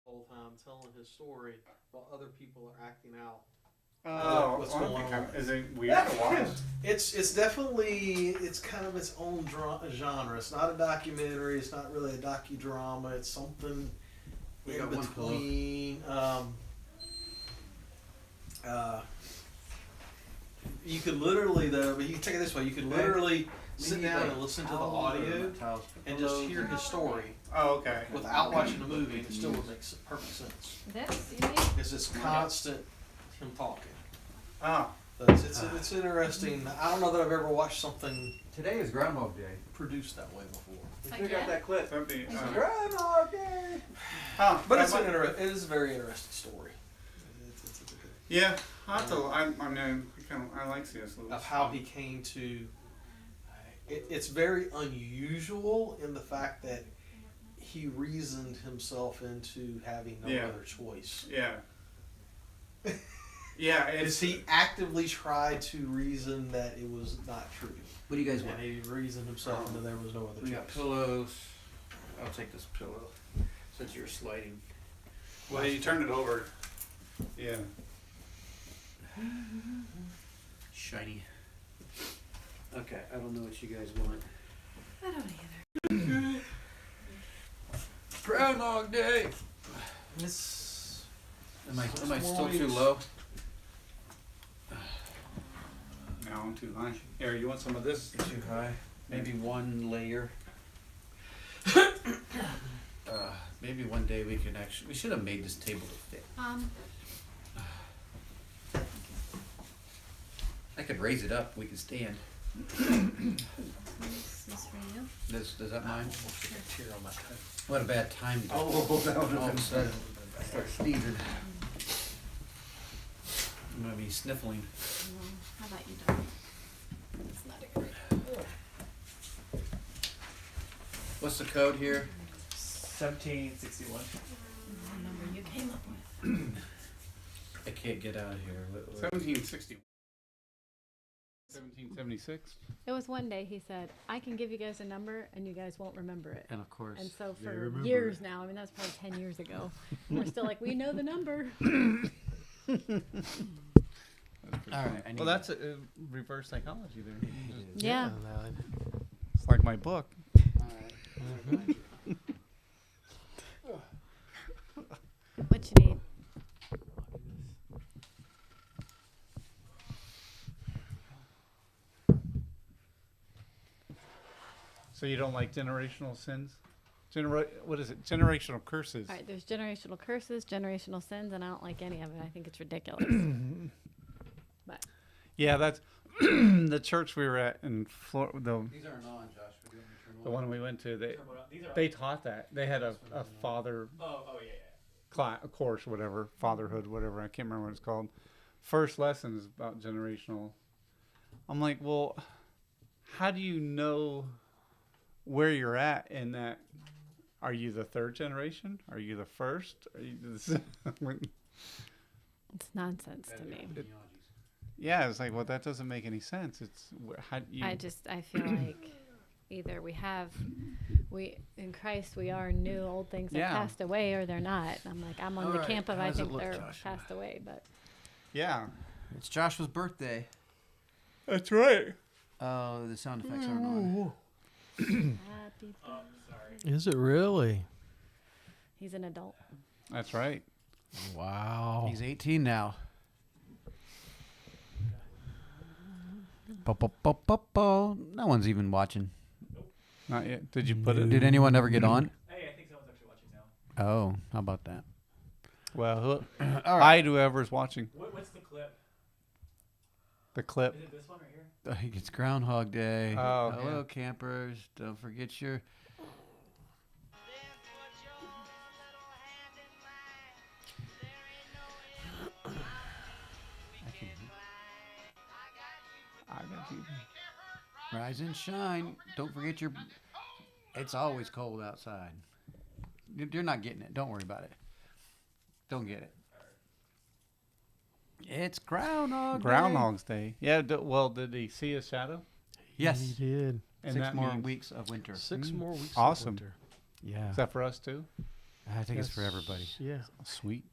whole time telling his story while other people are acting out. What's going on? Is it weird to watch? It's definitely kind of its own genre. It's not a documentary. It's not really a docudrama. It's something in between. You could literally but you can take it this way. You could literally sit down and listen to the audio and just hear his story. Oh, okay. Without watching the movie, and it still would make perfect sense. That's unique. It's this constant him talking. Oh. It's interesting. I don't know that I've ever watched something Today is Groundhog Day. produced that way before. We got that clip. Groundhog Day. But it is a very interesting story. It's a good, yeah, I like C.S. Lewis. of how he came to. It's very unusual in the fact that he reasoned himself into having no other choice. Yeah. Yeah, He actively tried to reason that it was not true. What do you guys want? And he reasoned himself into there was no other choice. We got pillows. I'll take this pillow since you're sliding. Well, you turned it over. Yeah. Shiny. Okay, I don't know what you guys want. I don't either. Groundhog Day. Am I still too low? No, I'm too high. Here, you want some of this? Too high. Maybe one layer. Maybe one day we should have made this table to fit. I could raise it up. We could stand. This is for you. Does that mine? Tear on my toe. What a bad time. That would have All of a sudden, I start sneezing. I'm gonna be sniffling. No, how about you don't? It's not a great. What's the code here? 1761. The number you came up with. I can't get out of here. 1760. 1776. It was one day he said, I can give you guys a number and you guys won't remember it. And of course. And so for years now, I mean, that's probably 10 years ago, we're still like, we know the number. All right. Well, that's a reverse psychology there. Yeah. It's like my book. All right. What you need? So you don't like generational sins? What is it? Generational curses. All right, there's generational curses, generational sins, and I don't like any of it. I think it's ridiculous. But Yeah, that's the church we were at in Florida. These aren't on, Josh. We're doing the The one we went to, These are they taught that. They had a father course, whatever, fatherhood, whatever. I can't remember what it's called. First lesson is about generational. I'm like, well, how do you know where you're at in that? Are you the third generation? Are you the first? Are you the it's nonsense to me. Yeah, it's like, well, that doesn't make any sense. It's how you. I feel like either in Christ we are new, old things have passed away, or they're not. I'm on the camp of I think they're passed away, but. Yeah. It's Joshua's birthday. That's right. Oh, the sound effects aren't on. Happy birthday. Is it really? He's an adult. That's right. Wow. He's 18 now. No one's even watching. Not yet. Did you put it? Did anyone ever get on? Hey, I think someone's actually watching now. Oh, how about that? Well, All right. whoever's watching What's the clip? the clip. Is it this one right here? I think it's Groundhog Day. Oh, Hello, yeah. campers. Don't forget your... I got you. Rise and shine. Don't forget your... It's always cold outside. You're not getting it. Don't worry about it. Don't get it. It's Groundhog's Day. Yeah. Did he see his shadow? Yes. He did. And 6 that more means- weeks of winter. 6 more weeks. Awesome. Of winter. Yeah. Is that for us too? I think it's for everybody. Yeah. Sweet.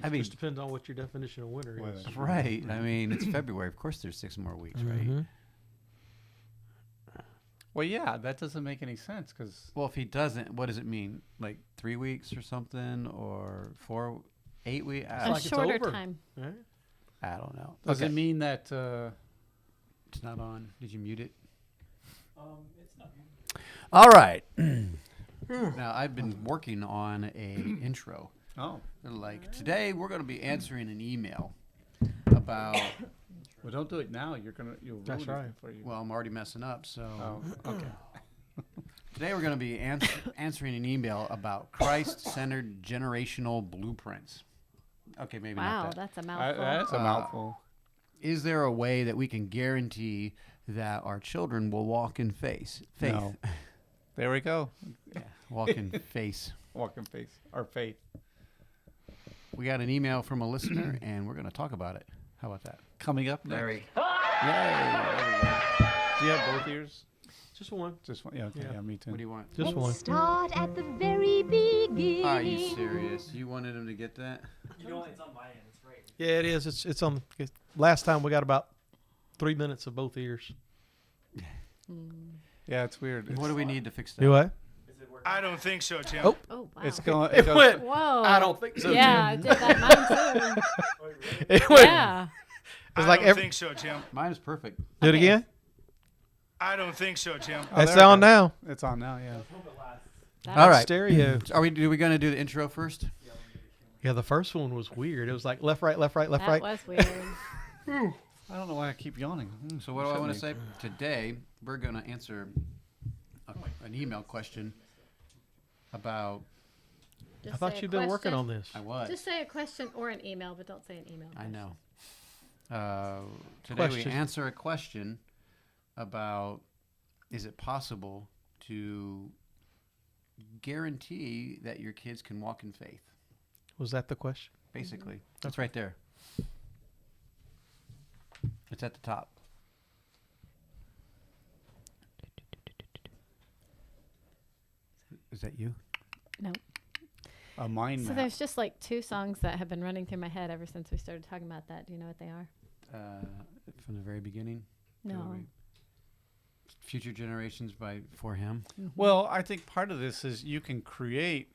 I mean, Just depends on what your definition of winter Well, is. that's right. I mean, it's February. Of course, there's 6 more weeks, right? Mhm. Well, yeah, that doesn't make any sense because Well, if he doesn't, what does it mean? Like 3 weeks or something, or 8 weeks? It's A like it's shorter over. time. Right? I don't know. does Okay. it mean that? It's not on. Did you mute it? It's not. All right. Now, I've been working on a intro. Oh, Like, today we're going to be answering an email about, well, don't do it now. You'll That's ruin right. it for you. well, I'm already messing up, so. Oh, okay. Today we're going to be answering an email about Christ-centered generational blueprints. Okay, maybe Wow, not that. that's a mouthful. That's a mouthful. Is there a way that we can guarantee that our children will walk in faith? No. There we go. Yeah, walk in faith. Walking face. Our faith. We got an email from a listener, and we're going to talk about it. How about that? Coming up next. Yay! Do you have both ears? Just one. Just one. Yeah, okay. Yeah. Yeah, me too. What do you want? Just one. Start at the very beginning. Are you serious? You wanted him to get that? You know, it's on my end. It's right. Yeah, it is. It's on. Last time we got about 3 minutes of both ears. Yeah, it's weird. What do we need to fix that? Do what? Is it working? I don't think so, Tim. Oh. Oh, wow. It's going. It goes- went. Whoa. I don't think so. Yeah, Tim. I did that mine too. Oh, really? It went. Yeah. It's I like don't every. think so, Tim. Mine is perfect. Do it Okay. again. I don't think so, Tim. Oh, It's there it on goes. now. It's on now. Yeah. Hope it lasts. That All was- right. Stereo. Are we going to do the intro first? Yeah, the first one was weird. It was like left, right, left, right, left, That right. was weird. I don't know why I keep yawning. So what do I want to say? Shouldn't Today, we're going to answer an email question about, Just I thought say a you'd been working question. on this. I was. Just say a question or an email, but don't say an email. I know. Today Question. we answer a question about, is it possible to guarantee that your kids can walk in faith? Was that the question? Basically. That's right there. It's at the top. Is that you? No. A mind So map. there's just like 2 songs that have been running through my head ever since we started talking about that. Do you know what they are? From the very beginning? No. Future Generations for him. Well, I think part of this is you can create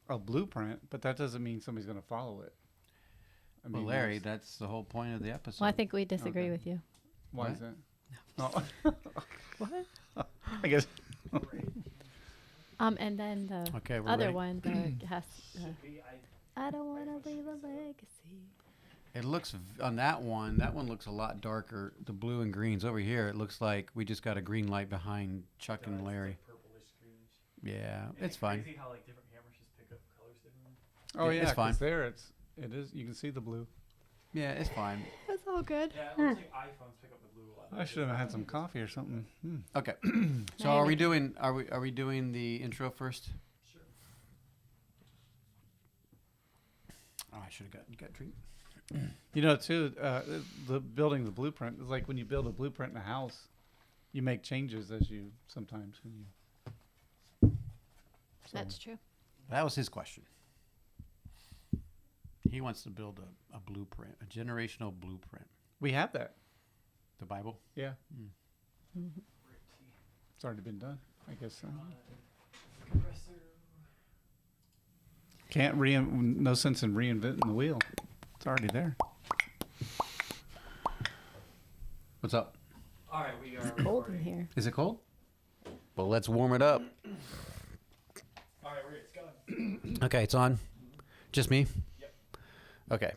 a blueprint, but that doesn't mean somebody's going to follow it. I Well, mean, Larry, that's the whole point of the episode. Well, I think we disagree Okay. with you. why what? is that? No. What? I guess. And then the Okay, we're other ready. one, the has, Should be. I don't want to leave a legacy. It looks on that one looks a lot darker. The blue and greens over here. It looks like we just got a green light behind Chuck and Larry. Purplish, greenish. Yeah, And it's fine. Crazy how like different cameras just pick up colors differently. Oh Yeah, yeah, it's 'cause fine. there it is. You can see the blue. Yeah, it's fine. That's all good. Yeah, it looks like iPhones pick up the blue a lot. I should have had some coffee or something. Okay. So Now are you're we doing the intro first? Sure. Oh, I should have got a drink. You know, too, the building the blueprint is like when you build a blueprint in a house, you make changes as you sometimes when you. So, That's true. That was his question. He wants to build a blueprint, a generational blueprint. we have that. The Bible. Yeah. It's already been done. I guess so. Can't no sense in reinventing the wheel. It's already there. What's up? All right, we are. Cold in recording. here. Is it cold? Well, let's warm it up. All right, it's going. Okay, it's on. Just me? Yep. Okay.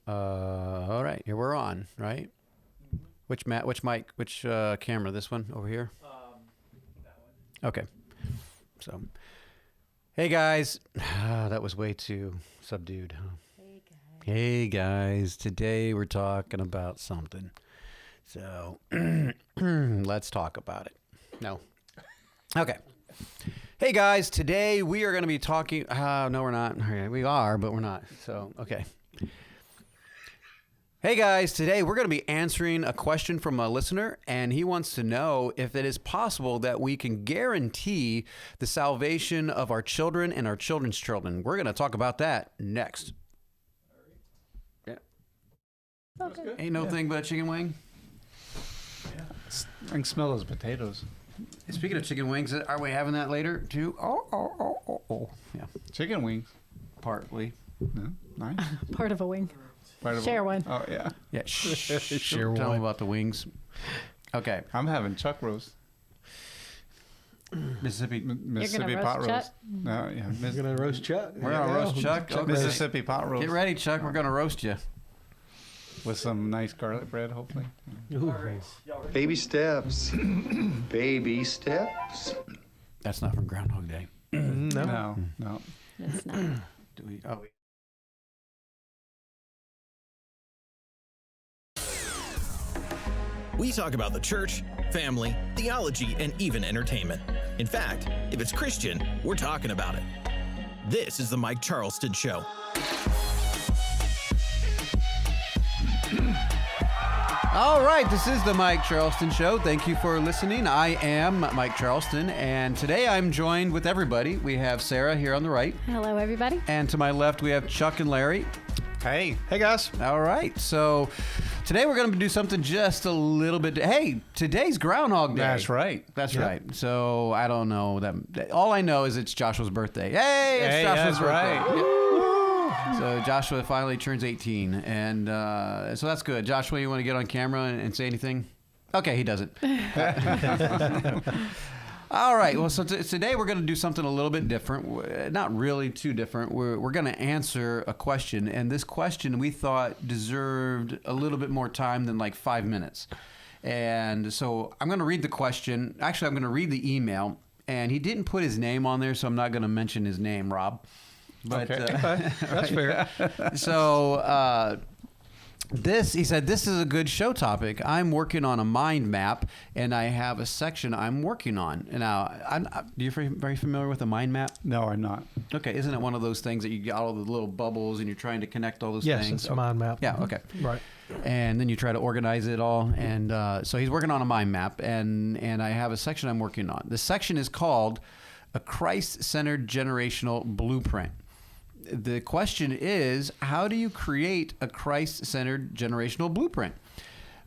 All right, here we're on, right? Which mic, which camera? This one over here? That one. Okay. So, hey guys. That was way too subdued, huh? Hey guys, today we're talking about something. So, let's talk about it. No. Okay. Hey guys, today we are going to be talking. No, we're not. We are, but we're not. So, okay. Hey guys, today we're going to be answering a question from a listener, and he wants to know if it is possible that we can guarantee the salvation of our children and our children's children. We're going to talk about that next. Yeah. Okay. Ain't no thing but a chicken wing. I can smell those potatoes. Speaking of chicken wings, are we having that later too? Oh. Yeah, Chicken wings. partly. No, nice. Part of a wing. Part of Share it. one. Oh yeah. Yeah, Share Tell one. them about the wings. Okay, I'm having chuck roast. Mississippi. Mississippi roast pot Chuck? roast. No, yeah. We're gonna roast Chuck. We're gonna roast Chuck. Okay. Mississippi pot roast. Get ready, Chuck. We're gonna roast you. With some nice garlic bread, hopefully. Ooh. Baby steps. Baby steps. That's not from Groundhog Day. No. No. It's not. Do we? Oh. We talk about the church, family, theology, and even entertainment. In fact, if it's Christian, we're talking about it. This is the Mike Charleston Show. All right, this is the Mike Charleston Show. Thank you for listening. I am Mike Charleston, and today I'm joined with everybody. We have Sarah here on the right, Hello, everybody. and to my left we have Chuck and Larry. Hey. Hey guys. All right, so today we're going to do something just a little bit. Hey, today's Groundhog Day. That's right. That's Yep. right. So I don't know that. All I know is it's Joshua's birthday. Hey, it's Hey, Joshua's that's birthday. right. Yep. So Joshua finally turns 18, and so that's good. Joshua, you want to get on camera and say anything? Okay, he doesn't. All right. Well, so today we're going to do something a little bit different. Not really too different. We're going to answer a question, and this question we thought deserved a little bit more time than like 5 minutes. And so I'm going to read the question. Actually, I'm going to read the email, and he didn't put his name on there, so I'm not going to mention his name, Rob. But, Okay. That's fair. So he said, this is a good show topic. I'm working on a mind map, and I have a section I'm working on. Now, are you very familiar with a mind map? No, I'm not. Okay, isn't it one of those things that you get all the little bubbles and you're trying to connect all those Yes, things? it's a mind map. Yeah, okay. Right. And then you try to organize it all. And so he's working on a mind map, and I have a section I'm working on. The section is called A Christ-Centered Generational Blueprint. The question is, how do you create a Christ-centered generational blueprint?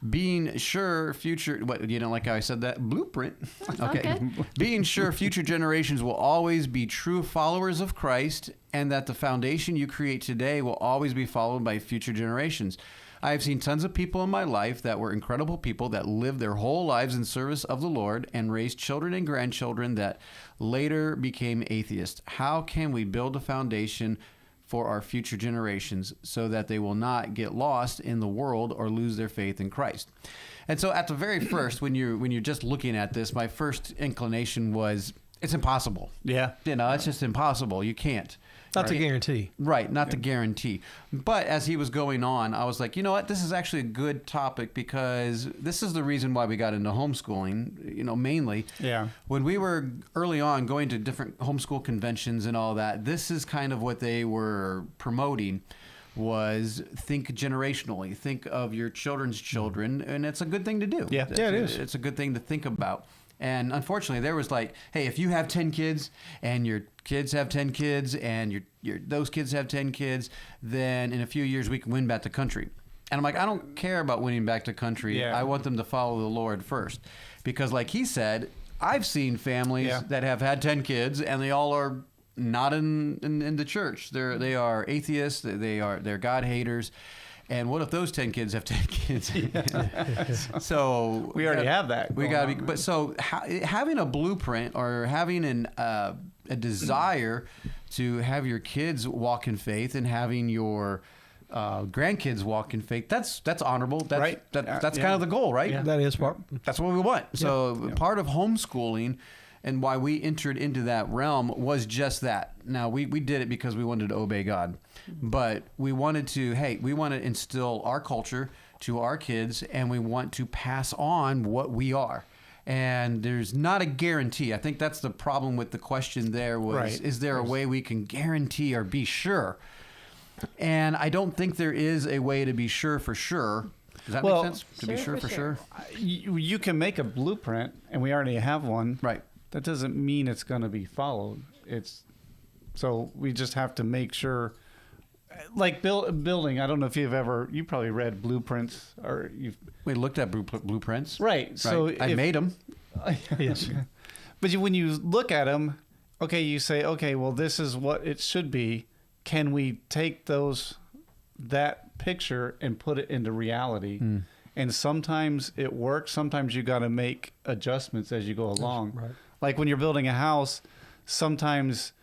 Being sure future, what, you don't like how I said that? Blueprint. Okay. Being sure future generations will always be true followers of Christ, and that the foundation you create today will always be followed by future generations. I have seen tons of people in my life that were incredible people that lived their whole lives in service of the Lord and raised children and grandchildren that later became atheists. How can we build a foundation for our future generations so that they will not get lost in the world or lose their faith in Christ? And so at the very first, when you're just looking at this, my first inclination was, it's impossible. Yeah. You know, it's just impossible. You can't. Not to guarantee. Right, not to guarantee. But as he was going on, I was like, you know what? This is actually a good topic because this is the reason why we got into homeschooling, you know, mainly. Yeah. When we were early on going to different homeschool conventions and all that, this is kind of what they were promoting was think generationally. Think of your children's children, and it's a good thing to do. Yeah. Yeah, it is. It's a good thing to think about. And unfortunately, there was like, hey, if you have 10 kids and your kids have 10 kids and those kids have 10 kids, then in a few years we can win back the country. And I'm like, I don't care about winning back the country. Yeah. I want them to follow the Lord first. Because like he said, I've seen families that have had 10 kids and they all are not in the church. They are atheists. They're God haters. And what if those 10 kids have 10 kids? So We already have that. We got to be, but so having a blueprint or having a desire to have your kids walk in faith and having your grandkids walk in faith, that's honorable. That's, right. That's kind of the goal, right? Yeah. That is part. That's what we want. So part of homeschooling and why we entered into that realm was just that. Now, we did it because we wanted to obey God. But we wanted to instill our culture to our kids, and we want to pass on what we are. And there's not a guarantee. I think that's the problem with the question there was, Right. Is there a way we can guarantee or be sure? And I don't think there is a way to be sure for sure. Does that make sense? To be sure for sure? You can make a blueprint, and we already have one. Right. That doesn't mean it's going to be followed. So we just have to make sure. Like building, I don't know if you probably read blueprints or We looked at blueprints. Right. So I made them. Yes. But when you look at them, okay, you say, okay, well, this is what it should be. Can we take that picture and put it into reality? And sometimes it works. Sometimes you got to make adjustments as you go along. Right. Like when you're building a house, sometimes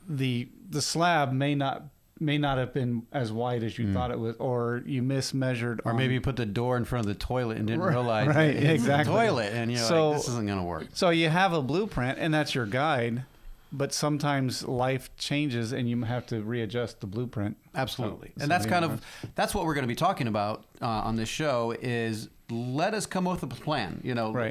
the slab may not have been as wide as you thought it was, or you mismeasured, or maybe you put the door in front of the toilet and didn't realize it's the toilet, and you're like, this isn't going to work. So you have a blueprint, and that's your guide, but sometimes life changes, and you have to readjust the blueprint. Absolutely, and that's what we're going to be talking about on this show. Is let us come up with a plan.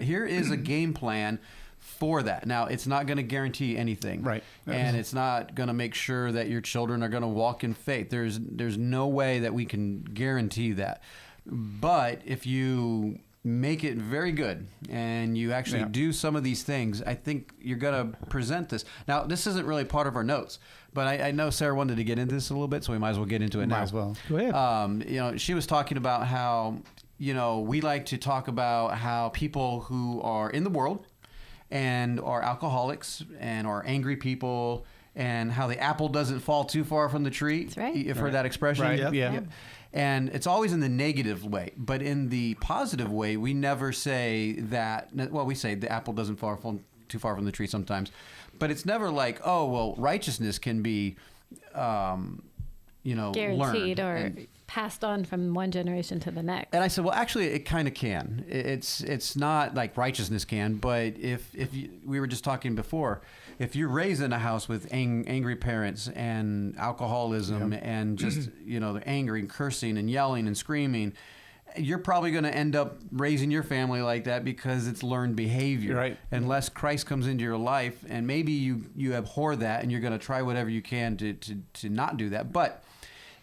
Here is a game plan for that. Now, it's not going to guarantee anything, right? And it's not going to make sure that your children are going to walk in faith. There's no way that we can guarantee that. But if you make it very good and you actually do some of these things, I think you're going to present this. Now, this isn't really part of our notes, but I know Sarah wanted to get into this a little bit, so we might as well get into it now. Might as well. Go ahead. She was talking about how, we like to talk about how people who are in the world and are alcoholics and are angry people, and how the apple doesn't fall too far from the tree. That's right. You've heard that expression? Right. Yep. Yeah. And it's always in the negative way. But in the positive way, we never say that. Well, we say the apple doesn't fall too far from the tree sometimes. But it's never like, oh, well, righteousness can be, guaranteed learned or passed on from one generation to the next. And I said, well, actually, it kind of can. It's not like righteousness can, but if we were just talking before, if you're raised in a house with angry parents and alcoholism and just the angry and cursing and yelling and screaming, you're probably going to end up raising your family like that because it's learned behavior. Right. Unless Christ comes into your life, and maybe you abhor that and you're going to try whatever you can to not do that. But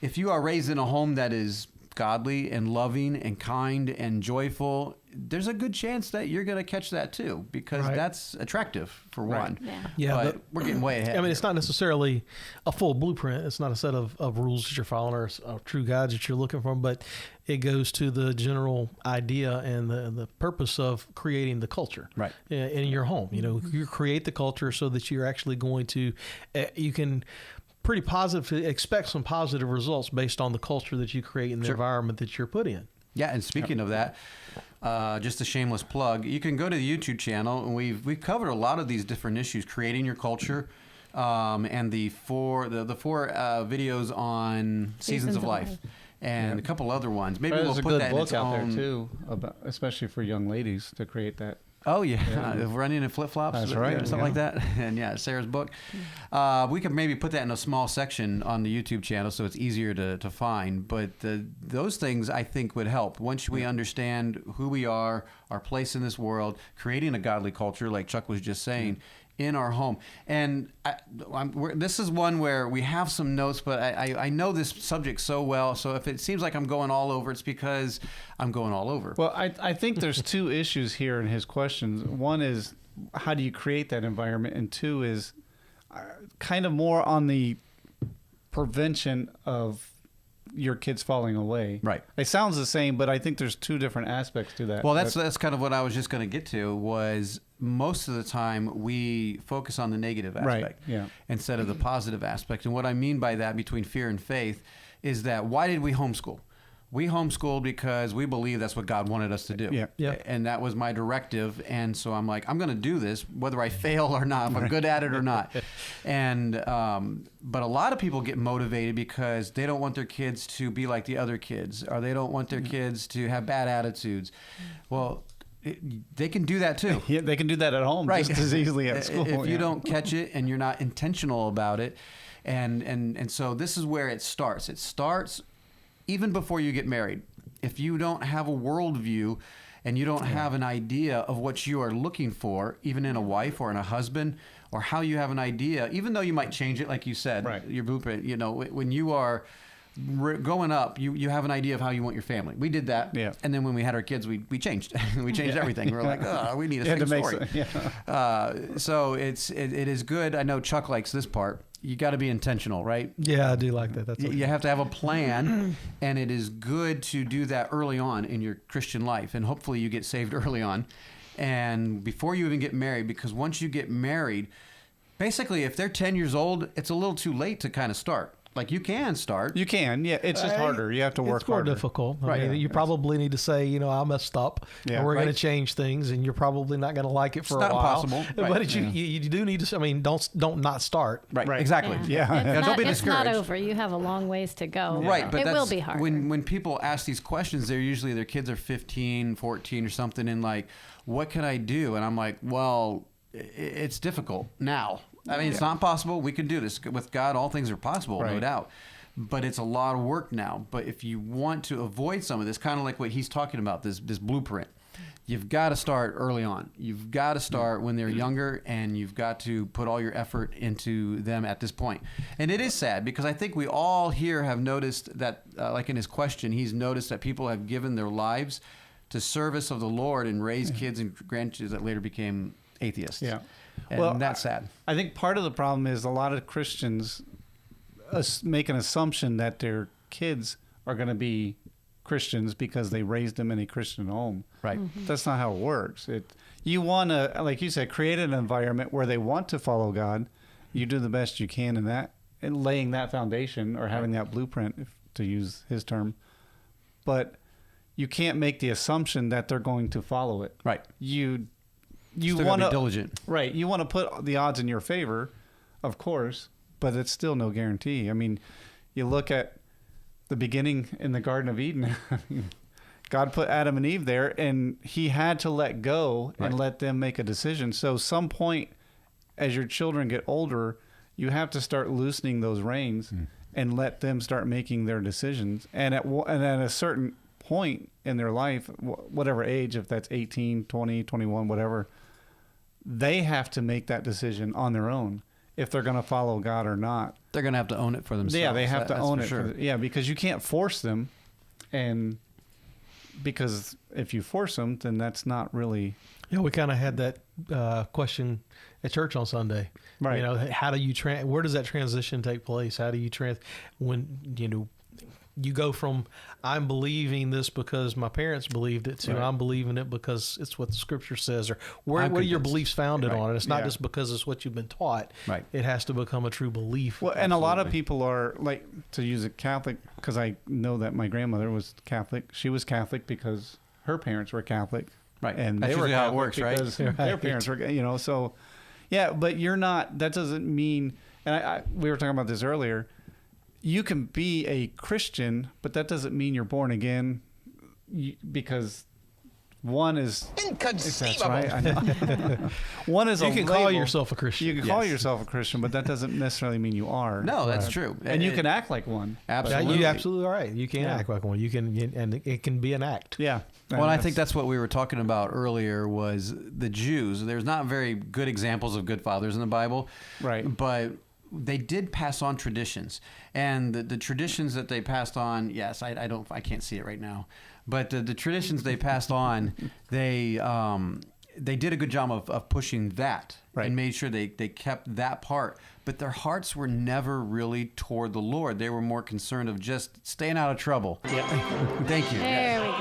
if you are raised in a home that is godly and loving and kind and joyful, there's a good chance that you're going to catch that too, because that's attractive for one. Yeah, but we're getting way ahead. I mean, it's not necessarily a full blueprint. It's not a set of rules that you're following or true guides that you're looking for, but it goes to the general idea and the purpose of creating the culture in your home. You create the culture so that you're actually going to, you can pretty positive, expect some positive results based on the culture that you create in the environment that you're put in. Yeah, and speaking of that, just a shameless plug, you can go to the YouTube channel, and we've covered a lot of these different issues, creating your culture, and the four videos on Seasons of Life. And a couple other ones. Maybe we'll put that in its own. There's a good book out there too, especially for young ladies to create that. Oh yeah, running in flip flops, that's right, something like that. And Sarah's book. We could maybe put that in a small section on the YouTube channel so it's easier to find. But those things I think would help once we understand who we are, our place in this world, creating a godly culture, like Chuck was just saying. In our home. And this is one where we have some notes, but I know this subject so well, so if it seems like I'm going all over, it's because I'm going all over. Well, I think there's two issues here in his questions. One is, how do you create that environment? And two is kind of more on the prevention of your kids falling away. Right. It sounds the same, but I think there's two different aspects to that. Well, that's kind of what I was just going to get to, was most of the time we focus on the negative aspect instead of the positive aspect. And what I mean by that, between fear and faith, is that why did we homeschool? We homeschooled because we believe that's what God wanted us to do. Yeah. And that was my directive. And so I'm like, I'm going to do this, whether I fail or not, if I'm good at it or not. And but a lot of people get motivated because they don't want their kids to be like the other kids, or they don't want their kids to have bad attitudes. Well, they can do that too. Yeah, they can do that at home just as easily at school. If you don't catch it and you're not intentional about it. And so this is where it starts. It starts even before you get married. If you don't have a worldview and you don't have an idea of what you are looking for, even in a wife or in a husband, or how you have an idea, even though you might change it, like you said, your blueprint, you know, when you are growing up, you have an idea of how you want your family. We did that. Yeah. And then when we had our kids, we changed. We changed everything. We were like, oh, we need a same story. So it is good. I know Chuck likes this part. You got to be intentional, right? Yeah, I do like that. That's you have to have a plan, and it is good to do that early on in your Christian life. And hopefully you get saved early on and before you even get married, because once you get married, basically if they're 10 years old, it's a little too late to kind of start. Like you can start. You can, yeah. It's just harder. You have to work harder. It's more difficult. I mean, you probably need to say, you know, I messed up, and we're going to change things, and you're probably not going to like it for a while. It's not impossible. But you do need to. I mean, don't not start. Right. Exactly. Yeah. Don't be discouraged. It's not over. You have a long ways to go. Right. But it will be hard. When people ask these questions, they're usually their kids are 15, 14 or something, and like, what can I do? And I'm like, well, it's difficult now. I mean, it's not possible. We can do this. With God, all things are possible, no doubt. But it's a lot of work now. But if you want to avoid some of this, kind of like what he's talking about, this blueprint, you've got to start early on. You've got to start when they're younger, and you've got to put all your effort into them at this point. And it is sad because I think we all here have noticed that, like in his question, he's noticed that people have given their lives to service of the Lord and raised kids and grandkids that later became atheists. Yeah. And that's sad. I think part of the problem is a lot of Christians make an assumption that their kids are going to be Christians because they raised them in a Christian home. Right. Mm-hmm. That's not how it works. You want to, like you said, create an environment where they want to follow God. You do the best you can in that, and laying that foundation or having that blueprint, to use his term. But you can't make the assumption that they're going to follow it. Right. You want to be diligent. Right. You want to put the odds in your favor, of course, but it's still no guarantee. I mean, you look at the beginning in the Garden of Eden. God put Adam and Eve there, and he had to let go and let them make a decision. So some point, as your children get older, you have to start loosening those reins and let them start making their decisions. And at a certain point in their life, whatever age, if that's 18, 20, 21, whatever, they have to make that decision on their own if they're going to follow God or not. They're going to have to own it for themselves. Yeah, they have to own it. Sure. Because you can't force them. And because if you force them, then that's not really... Yeah, we kind of had that question at church on Sunday. Right. You know, how do you where does that transition take place? How do you when, you know, you go from I'm believing this because my parents believed it to I'm believing it because it's what the scripture says, or what are your beliefs founded on? And it's not just because it's what you've been taught. Right. It has to become a true belief. Well, and a lot of people are, like, to use a Catholic, because I know that my grandmother was Catholic. She was Catholic because her parents were Catholic. Right. And that's they were how Catholic it works, right? because their parents were, you know, so yeah, but you're not, that doesn't mean, and we were talking about this earlier, you can be a Christian, but that doesn't mean you're born again, because one is inconceivable. That's right. I know. One is you a can label. call yourself a Christian. You can call yourself a Christian, but that doesn't necessarily mean you are. No, that's true. And you can act like one. Absolutely. You're absolutely right. You can act like one. You can, and it can be an act. Yeah. Well, I think that's what we were talking about earlier was the Jews. There's not very good examples of good fathers in the Bible. Right. But they did pass on traditions, and the traditions that they passed on, yes, I can't see it right now, but the traditions they passed on, they did a good job of pushing that and made sure they kept that part, but their hearts were never really toward the Lord. They were more concerned of just staying out of trouble. Yeah. Thank you. There we go.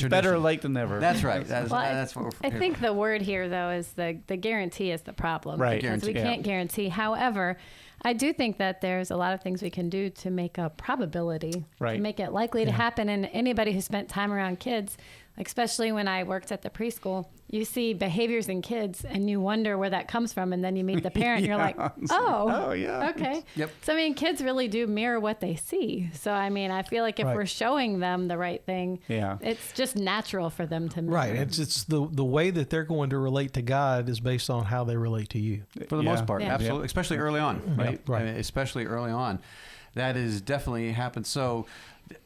Better late than never. That's right. That's what we're I think the word here, though, is the guarantee is the problem. Right. Because we can't guarantee. However, I do think that there's a lot of things we can do to make a probability, to make it likely to happen. And anybody who spent time around kids, especially when I worked at the preschool, you see behaviors in kids and you wonder where that comes from. And then you meet the parent and you're like, oh, yeah. Okay. Yep. So, I mean, kids really do mirror what they see. So, I mean, I feel like if we're showing them the right thing, it's just natural for them to mirror. Right. It's the way that they're going to relate to God is based on how they relate to you. For the most part, Yeah. absolutely. Especially early on, right? Right. I mean, especially early on. That is definitely happened. So,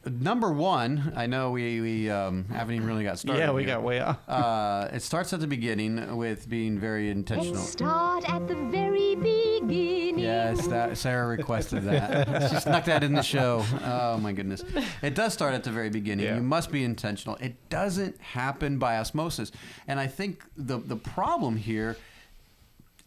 number one, I know we haven't even really got started. Yeah, we here. got way off. It starts at the beginning with being very intentional. Let's start at the very beginning. Yes, Sarah requested that. She snuck that in the show. Oh my goodness! It does start at the very beginning. Yeah. You must be intentional. It doesn't happen by osmosis, and I think the problem here.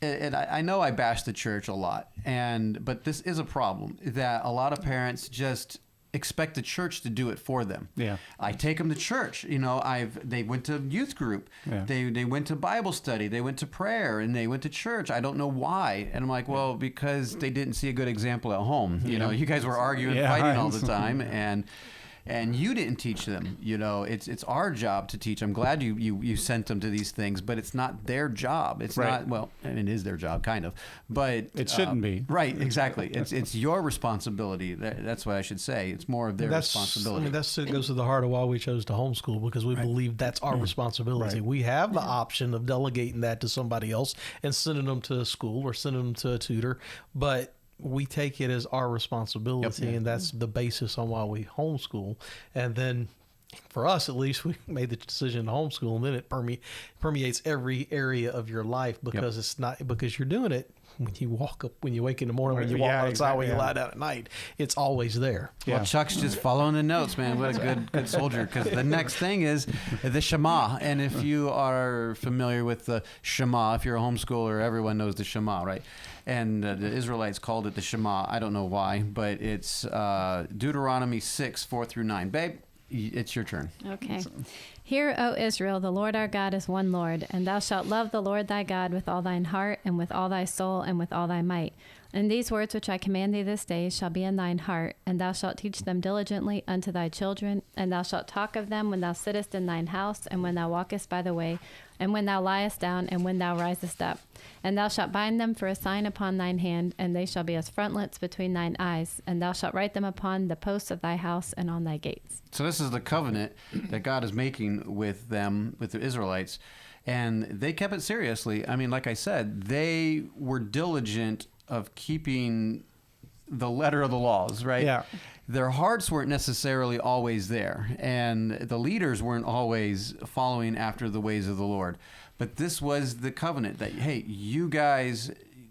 And I know I bash the church a lot, but this is a problem that a lot of parents just expect the church to do it for them. Yeah. I take them to church. They went to youth group. Yeah. They went to Bible study. They went to prayer, and they went to church. I don't know why. And I'm like, well, because they didn't see a good example at home. You guys were arguing, fighting all the time, and you didn't teach them. It's our job to teach. I'm glad you sent them to these things, but it's not their job. It's not, well, and it is their job, kind of, but it shouldn't be. Right, exactly. It's your responsibility. That's what I should say. It's more of their responsibility. It goes to the heart of why we chose to homeschool, because we believe that's our responsibility. Right. We have the option of delegating that to somebody else and sending them to a school or sending them to a tutor, but we take it as our responsibility, and that's the basis on why we homeschool. And then for us, at least, we made the decision to homeschool, and then it permeates every area of your life, because it's not because you're doing it when you walk up, when you wake in the morning, when you walk outside, when you lie down at night. It's always there. Yeah. Well, Chuck's just following the notes, man. What a good soldier. Because the next thing is the Shema. And if you are familiar with the Shema, if you're a homeschooler, everyone knows the Shema, right? And the Israelites called it the Shema. I don't know why, but it's Deuteronomy 6:4-9. Babe, it's your turn. Okay. Hear, O Israel, the Lord our God is one Lord, and thou shalt love the Lord thy God with all thine heart, and with all thy soul, and with all thy might. And these words which I command thee this day shall be in thine heart, and thou shalt teach them diligently unto thy children, and thou shalt talk of them when thou sittest in thine house, and when thou walkest by the way, and when thou liest down, and when thou risest up. And thou shalt bind them for a sign upon thine hand, and they shall be as frontlets between thine eyes, and thou shalt write them upon the posts of thy house and on thy gates. So this is the covenant that God is making with them, with the Israelites, and they kept it seriously. I mean, like I said, they were diligent of keeping the letter of the laws, right? Yeah. Their hearts weren't necessarily always there, and the leaders weren't always following after the ways of the Lord. But this was the covenant that, hey, you guys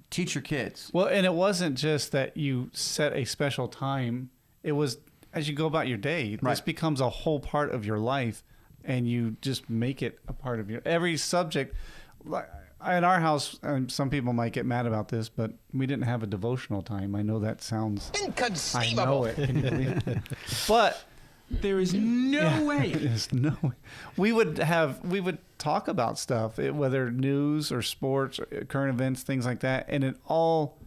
teach your kids. Well, and it wasn't just that you set a special time. It was as you go about your day. Right. This becomes a whole part of your life, and you just make it a part of your every subject. Like in our house, some people might get mad about this, but we didn't have a devotional time. I know that sounds inconceivable. I know it. Can you believe it? But there is no way. There's no way. We would talk about stuff, whether news or sports, or current events, things like that, and it all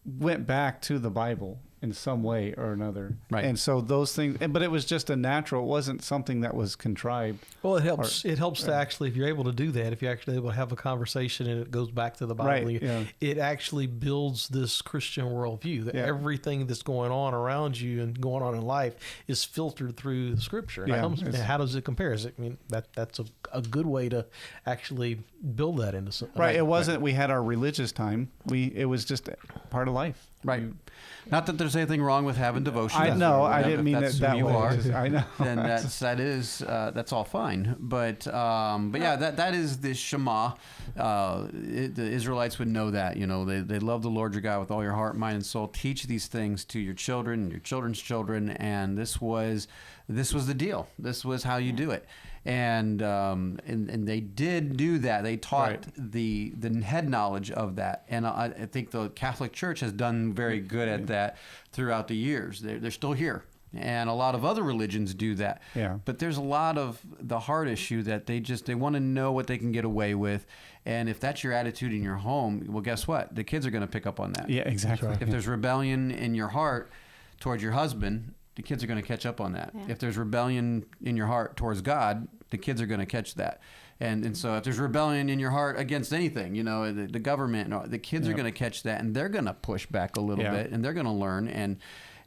went back to the Bible in some way or another. Right. And so those things, but it was just a natural. It wasn't something that was contrived. Well, it helps. It helps to actually, if you're able to do that, if you're actually able to have a conversation and it goes back to the Bible, right, it actually builds this Christian worldview that everything that's going on around you and going on in life is filtered through the Scripture. Yeah, And how does it compare? I mean, that's a good way to actually build that into something. Right. It wasn't. We had our religious time. It was just part of life. Right. Not that there's anything wrong with having devotion. I know. I didn't mean that's that who you way. are. I know. Then that's all fine. But yeah, that is the Shema. The Israelites would know that. They love the Lord your God with all your heart, mind, and soul. Teach these things to your children and your children's children. And this was the deal. This was how you do it. And they did do that. They taught the head knowledge of that, and I think the Catholic Church has done very good at that throughout the years. They're still here, and a lot of other religions do that. Yeah. But there's a lot of the heart issue that they want to know what they can get away with, and if that's your attitude in your home, well, guess what? The kids are going to pick up on that. Yeah, exactly. If there's rebellion in your heart towards your husband, the kids are going to catch up on that. Yeah. If there's rebellion in your heart towards God, the kids are going to catch that. And so if there's rebellion in your heart against anything, the government, the kids are going to catch that, and they're going to push back a little bit, and they're going to learn.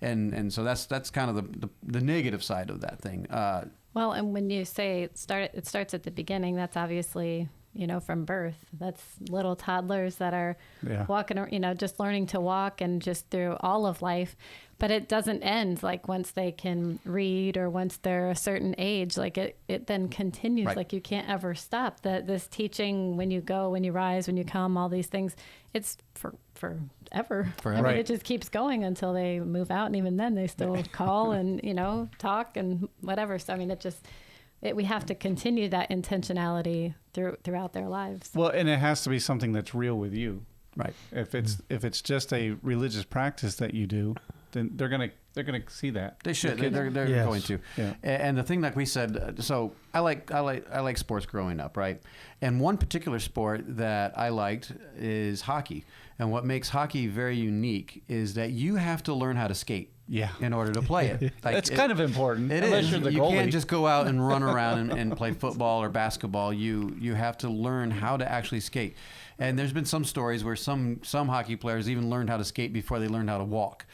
And so that's kind of the negative side of that thing. Well, and when you say it starts at the beginning, that's obviously from birth. That's little toddlers that are walking, just learning to walk and just through all of life. But it doesn't end like once they can read or once they're a certain age, like it then continues. Right. Like you can't ever stop. This teaching, when you go, when you rise, when you come, all these things, it's forever. I mean, it just keeps going until they move out. And even then they still call and, talk and whatever. So, I mean, we have to continue that intentionality throughout their lives. Well, and it has to be something that's real with you. Right. If it's just a religious practice that you do, then they're gonna see that. They should. They're going to. Yeah. And the thing, like we said, so I like sports growing up, right? And one particular sport that I liked is hockey. And what makes hockey very unique is that you have to learn how to skate. Yeah. In order to play it. It's kind of important. It unless is. You're the you goalie. can't just go out and run around and play football or basketball. You have to learn how to actually skate. And there's been some stories where some hockey players even learned how to skate before they learned how to walk.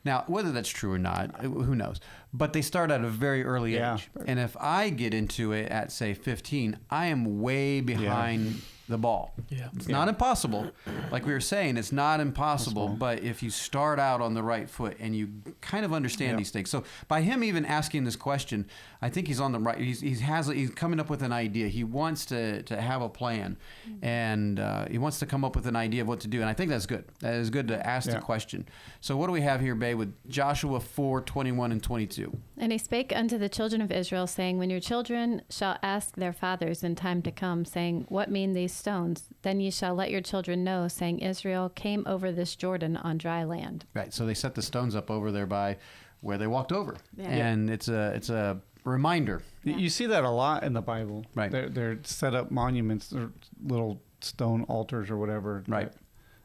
Now, whether that's true or not, who knows? But they start at a very early age. And if I get into it at, say, 15, I am way behind the ball. Yeah. It's not impossible. Like we were saying, it's not impossible. But if you start out on the right foot and you kind of understand these things. So by him even asking this question, I think he's on the right. He's coming up with an idea. He wants to have a plan, and he wants to come up with an idea of what to do. And I think that's good. That is good to ask the question. So what do we have here, Babe, with Joshua 4:21 and 22? And he spake unto the children of Israel, saying, when your children shall ask their fathers in time to come, saying, what mean these stones? Then ye shall let your children know, saying, Israel came over this Jordan on dry land. Right. So they set the stones up over there by where they walked over. Yeah. And it's a reminder. You see that a lot in the Bible. Right. They're set up monuments or little stone altars or whatever. Right.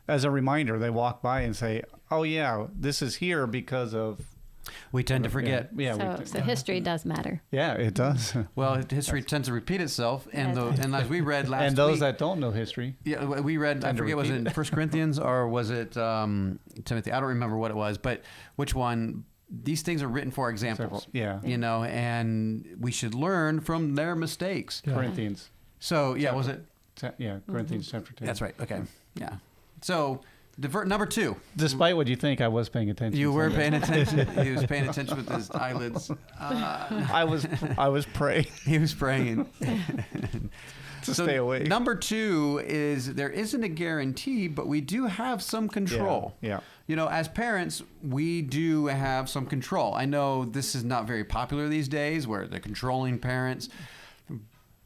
As a reminder, they walk by and say, oh, yeah, this is here because of... We tend to forget. Yeah. So history does matter. Yeah, it does. Well, history tends to repeat itself, and as we read last week, and those that don't know history. Yeah, we read. I forget, was it in 1 Corinthians or was it Timothy? I don't remember what it was, but which one? These things are written for examples. Yeah. And we should learn from their mistakes. Yeah. Corinthians. So was it? Corinthians chapter 10. That's right. Okay. Yeah. So. Number 2. Despite what you think, I was paying attention. You were paying attention. He was paying attention with his eyelids. I was praying. He was praying. to stay awake. Number 2 is there isn't a guarantee, but we do have some control. Yeah. As parents, we do have some control. I know this is not very popular these days, where they're controlling parents.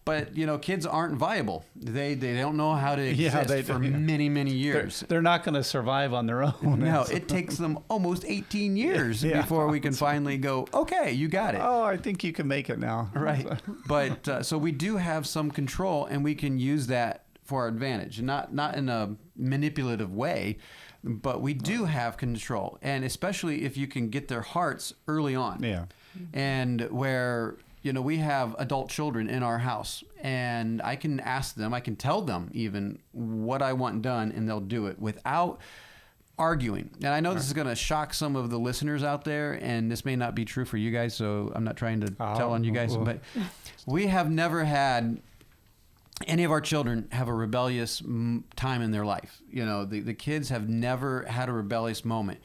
But, kids aren't viable. They don't know how to exist for many, many years. They're not going to survive on their own. No, it takes them almost 18 years before we can finally go, okay, you got it. Oh, I think you can make it now. Right. But so we do have some control, and we can use that for our advantage. Not in a manipulative way, but we do have control. And especially if you can get their hearts early on. Yeah. And where... we have adult children in our house, and I can ask them, I can tell them even what I want done, and they'll do it without arguing. And I know this is going to shock some of the listeners out there, and this may not be true for you guys, so I'm not trying to tell on you guys, but we have never had any of our children have a rebellious time in their life. The kids have never had a rebellious moment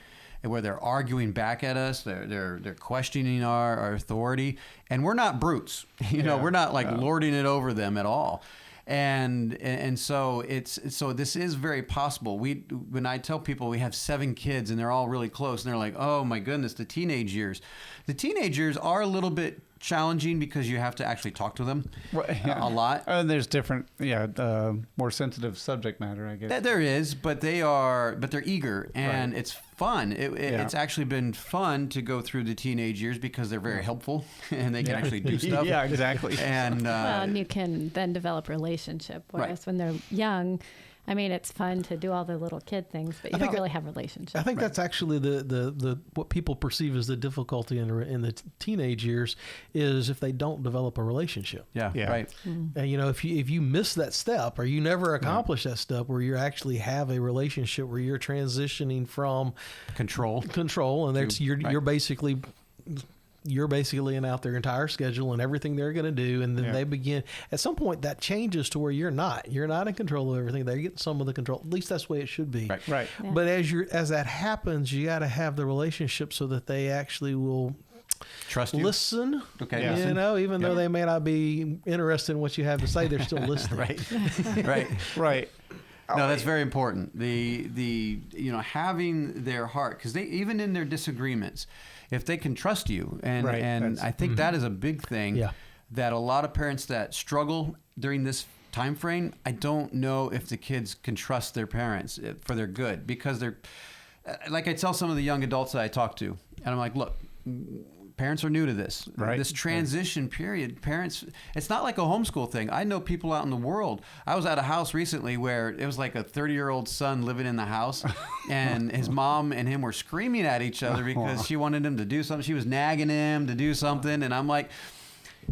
where they're arguing back at us, they're questioning our authority, and we're not brutes. We're not lording it over them at all. And so this is very possible. When I tell people we have 7 kids and they're all really close, and they're like, oh my goodness, the teenage years. The teenage years are a little bit challenging because you have to actually talk to them a lot. And there's different, more sensitive subject matter, I guess. There is, but they're eager, and it's fun. It's actually been fun to go through the teenage years because they're very helpful and they can actually do stuff. Yeah, exactly. And and you can then develop relationship. Whereas when they're young, I mean, it's fun to do all the little kid things, but you don't really have relationships. I think that's actually the what people perceive as the difficulty in the teenage years is if they don't develop a relationship. Yeah. Right. Mm-hmm. And if you miss that step or you never accomplish that step where you actually have a relationship where you're transitioning from control, and you're basically you're basically laying out their entire schedule and everything they're going to do. And then they begin, at some point that changes to where you're not in control of everything. They're getting some of the control. At least that's the way it should be. Right. Yeah. But as that happens, you got to have the relationship so that they actually will Trust you. listen. Okay. Yeah. You know, even though they may not be interested in what you have to say, they're still listening. Right. No, that's very important. The having their heart, because they, even in their disagreements, if they can trust you, and I think that is a big thing. Yeah. That a lot of parents that struggle during this time frame, I don't know if the kids can trust their parents for their good, because they're like, I tell some of the young adults that I talk to, and I'm like, look, parents are new to this. Right. This transition period, parents, it's not like a homeschool thing. I know people out in the world. I was at a house recently where it was like a 30-year-old son living in the house, and his mom and him were screaming at each other because she wanted him to do something. She was nagging him to do something, and I'm like,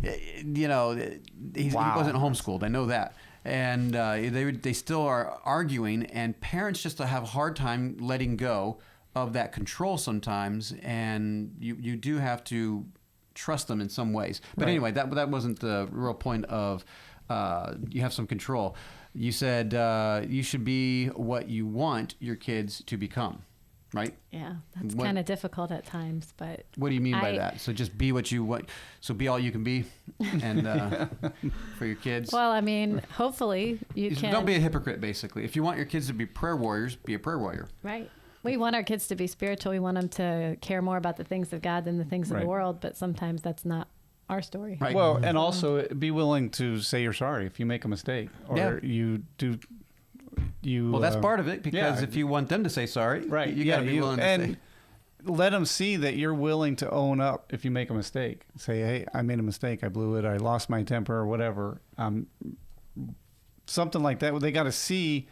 he wasn't homeschooled. I know that. And they still are arguing, and parents just have a hard time letting go of that control sometimes, and you do have to trust them in some ways. But anyway, that wasn't the real point of you have some control. You said you should be what you want your kids to become, right? Yeah, that's kind of difficult at times, but... What do you mean by that? So just be what you want. So be all you can be, and for your kids. Well, I mean, hopefully you can... Don't be a hypocrite, basically. If you want your kids to be prayer warriors, be a prayer warrior. Right. We want our kids to be spiritual. We want them to care more about the things of God than the things of the world, but sometimes that's not our story. Right. Well, and also be willing to say you're sorry if you make a mistake, or you do. Well, that's part of it, because if you want them to say sorry, you got to be willing to say. Let them see that you're willing to own up if you make a mistake. Say, hey, I made a mistake. I blew it. I lost my temper, or whatever. Something like that. They got to see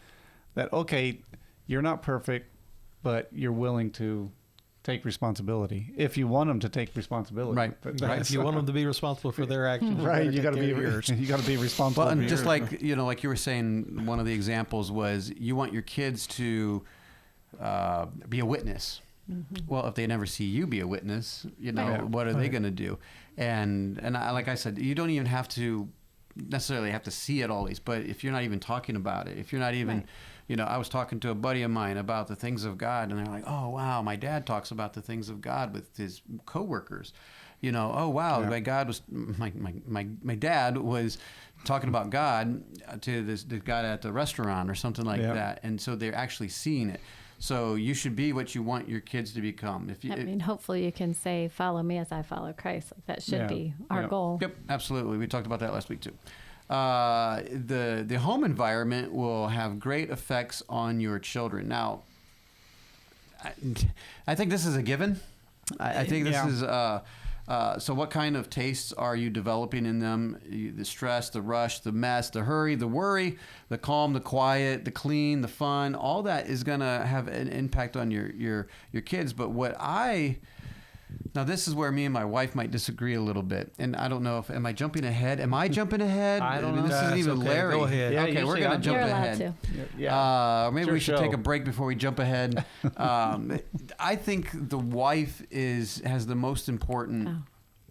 that, okay, you're not perfect, but you're willing to take responsibility if you want them to take responsibility. Right. If you want them to be responsible for their actions, right? You got to be you got to be responsible. Well, and just like like you were saying, one of the examples was you want your kids to be a witness. Mm-hmm. Well, if they never see you be a witness, what are they going to do? And like I said, you don't even have to necessarily have to see it always, but if you're not even talking about it, if you're not even I was talking to a buddy of mine about the things of God, and they're like, oh, wow, my dad talks about the things of God with his coworkers. Oh, wow, my dad was talking about God to the guy at the restaurant or something like that. And so they're actually seeing it. So you should be what you want your kids to become. Hopefully you can say, follow me as I follow Christ. That should be our goal. Yep, absolutely. We talked about that last week too. The home environment will have great effects on your children. Now, I think this is a given. I think this is so what kind of tastes are you developing in them? The stress, the rush, the mess, the hurry, the worry, the calm, the quiet, the clean, the fun, all that is going to have an impact on your kids. But now this is where me and my wife might disagree a little bit, and I don't know if am I jumping ahead? Am I jumping ahead? I don't know. This isn't even okay. Larry. Go ahead. Yeah, okay, we're gonna jump ahead. Maybe we should take a break before we jump ahead. I think the wife has the most important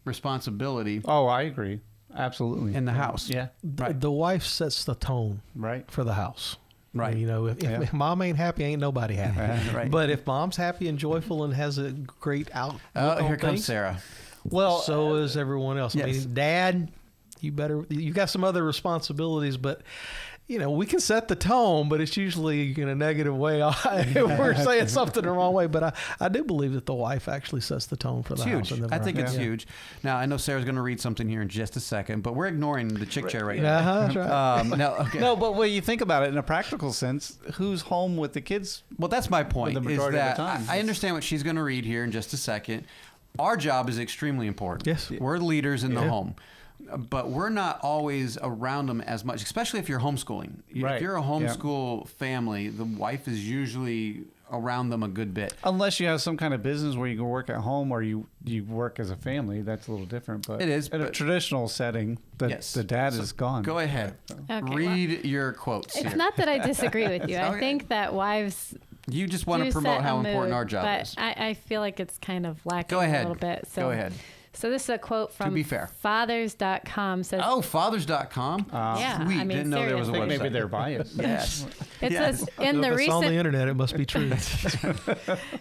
responsibility. Oh, I agree. Absolutely. In the house. Yeah. The wife sets the tone for the house. Right. If mom ain't happy, ain't nobody happy. Right. But if mom's happy and joyful and has a great outlook on here comes things, Sarah. Well, so is everyone else. Yes. I mean, Dad, you got some other responsibilities, but we can set the tone, but it's usually in a negative way. We're saying something the wrong way, but I do believe that the wife actually sets the tone for the house. Huge. I think it's huge. Now, I know Sarah's going to read something here in just a second, but we're ignoring the chick chair right now. That's right. No, but when you think about it in a practical sense, who's home with the kids? Well, that's my point. The majority of the time. I understand what she's going to read here in just a second. Our job is extremely important. Yes. We're leaders in the home. But we're not always around them as much, especially if you're homeschooling. Right. If you're a homeschool family, the wife is usually around them a good bit. Unless you have some kind of business where you can work at home or you work as a family, that's a little different. But it is. In a traditional setting, the dad is gone. Go ahead. Okay, read your quotes It's here. not that I disagree with you. Okay. I think that wives... You just want to promote how important our job but is. I feel like it's kind of lacking Go ahead. a little bit. So Go ahead. So this is a quote from be fair. fathers.com. Says, Oh, fathers.com? Yeah, Sweet. I mean, Didn't know there was a website. Maybe they're biased. Yes. it says in the If it's on the recent internet, it must be true.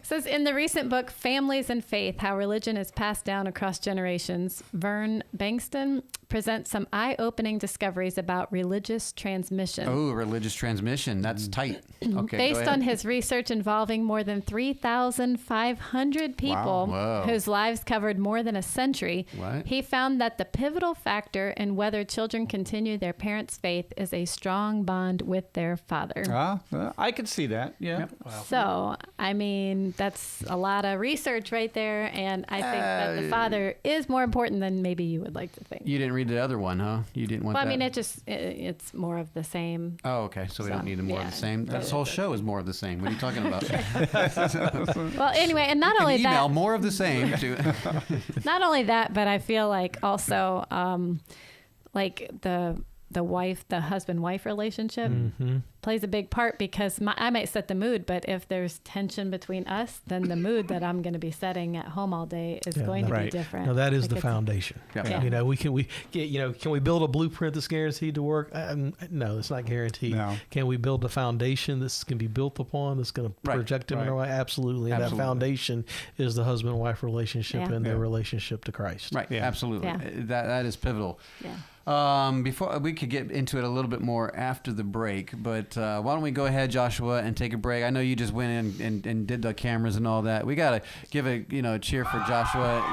says in the recent book Families and Faith: How Religion is Passed Down Across Generations, Vern Bankston presents some eye-opening discoveries about religious transmission. Oh, religious transmission. That's tight. Okay. Based on his research involving more than 3,500 people Whoa. whose lives covered more than a century, What? he found that the pivotal factor in whether children continue their parents' faith is a strong bond with their father. I could see that. Yeah. Yep. So, I mean, that's a lot of research right there, and I think that the father is more important than maybe you would like to think. You didn't read the other one, huh? You didn't want Well, that? I mean, it's more of the same. Oh, okay. So we don't need more of yeah. the same. This whole show is more of the same. What are you talking about? Well, anyway, and not You only can email that, more of the same to. not only that, but I feel like also, like the husband-wife relationship plays a big part, because I might set the mood, but if there's tension between us, then the mood that I'm going to be setting at home all day is going to be different. No, that is Like the it's- foundation. Yeah. You know, can we build a blueprint that's guaranteed to work? No, it's not guaranteed. No. Can we build a foundation that's can be built upon, that's going to project them in a way? Absolutely. And that foundation is the husband-wife relationship and their relationship to Christ. Right. Yeah. Absolutely. Yeah. That is pivotal. Yeah. Before we could get into it a little bit more after the break, but why don't we go ahead, Joshua, and take a break? I know you just went in and did the cameras and all that. We gotta give a cheer for Joshua.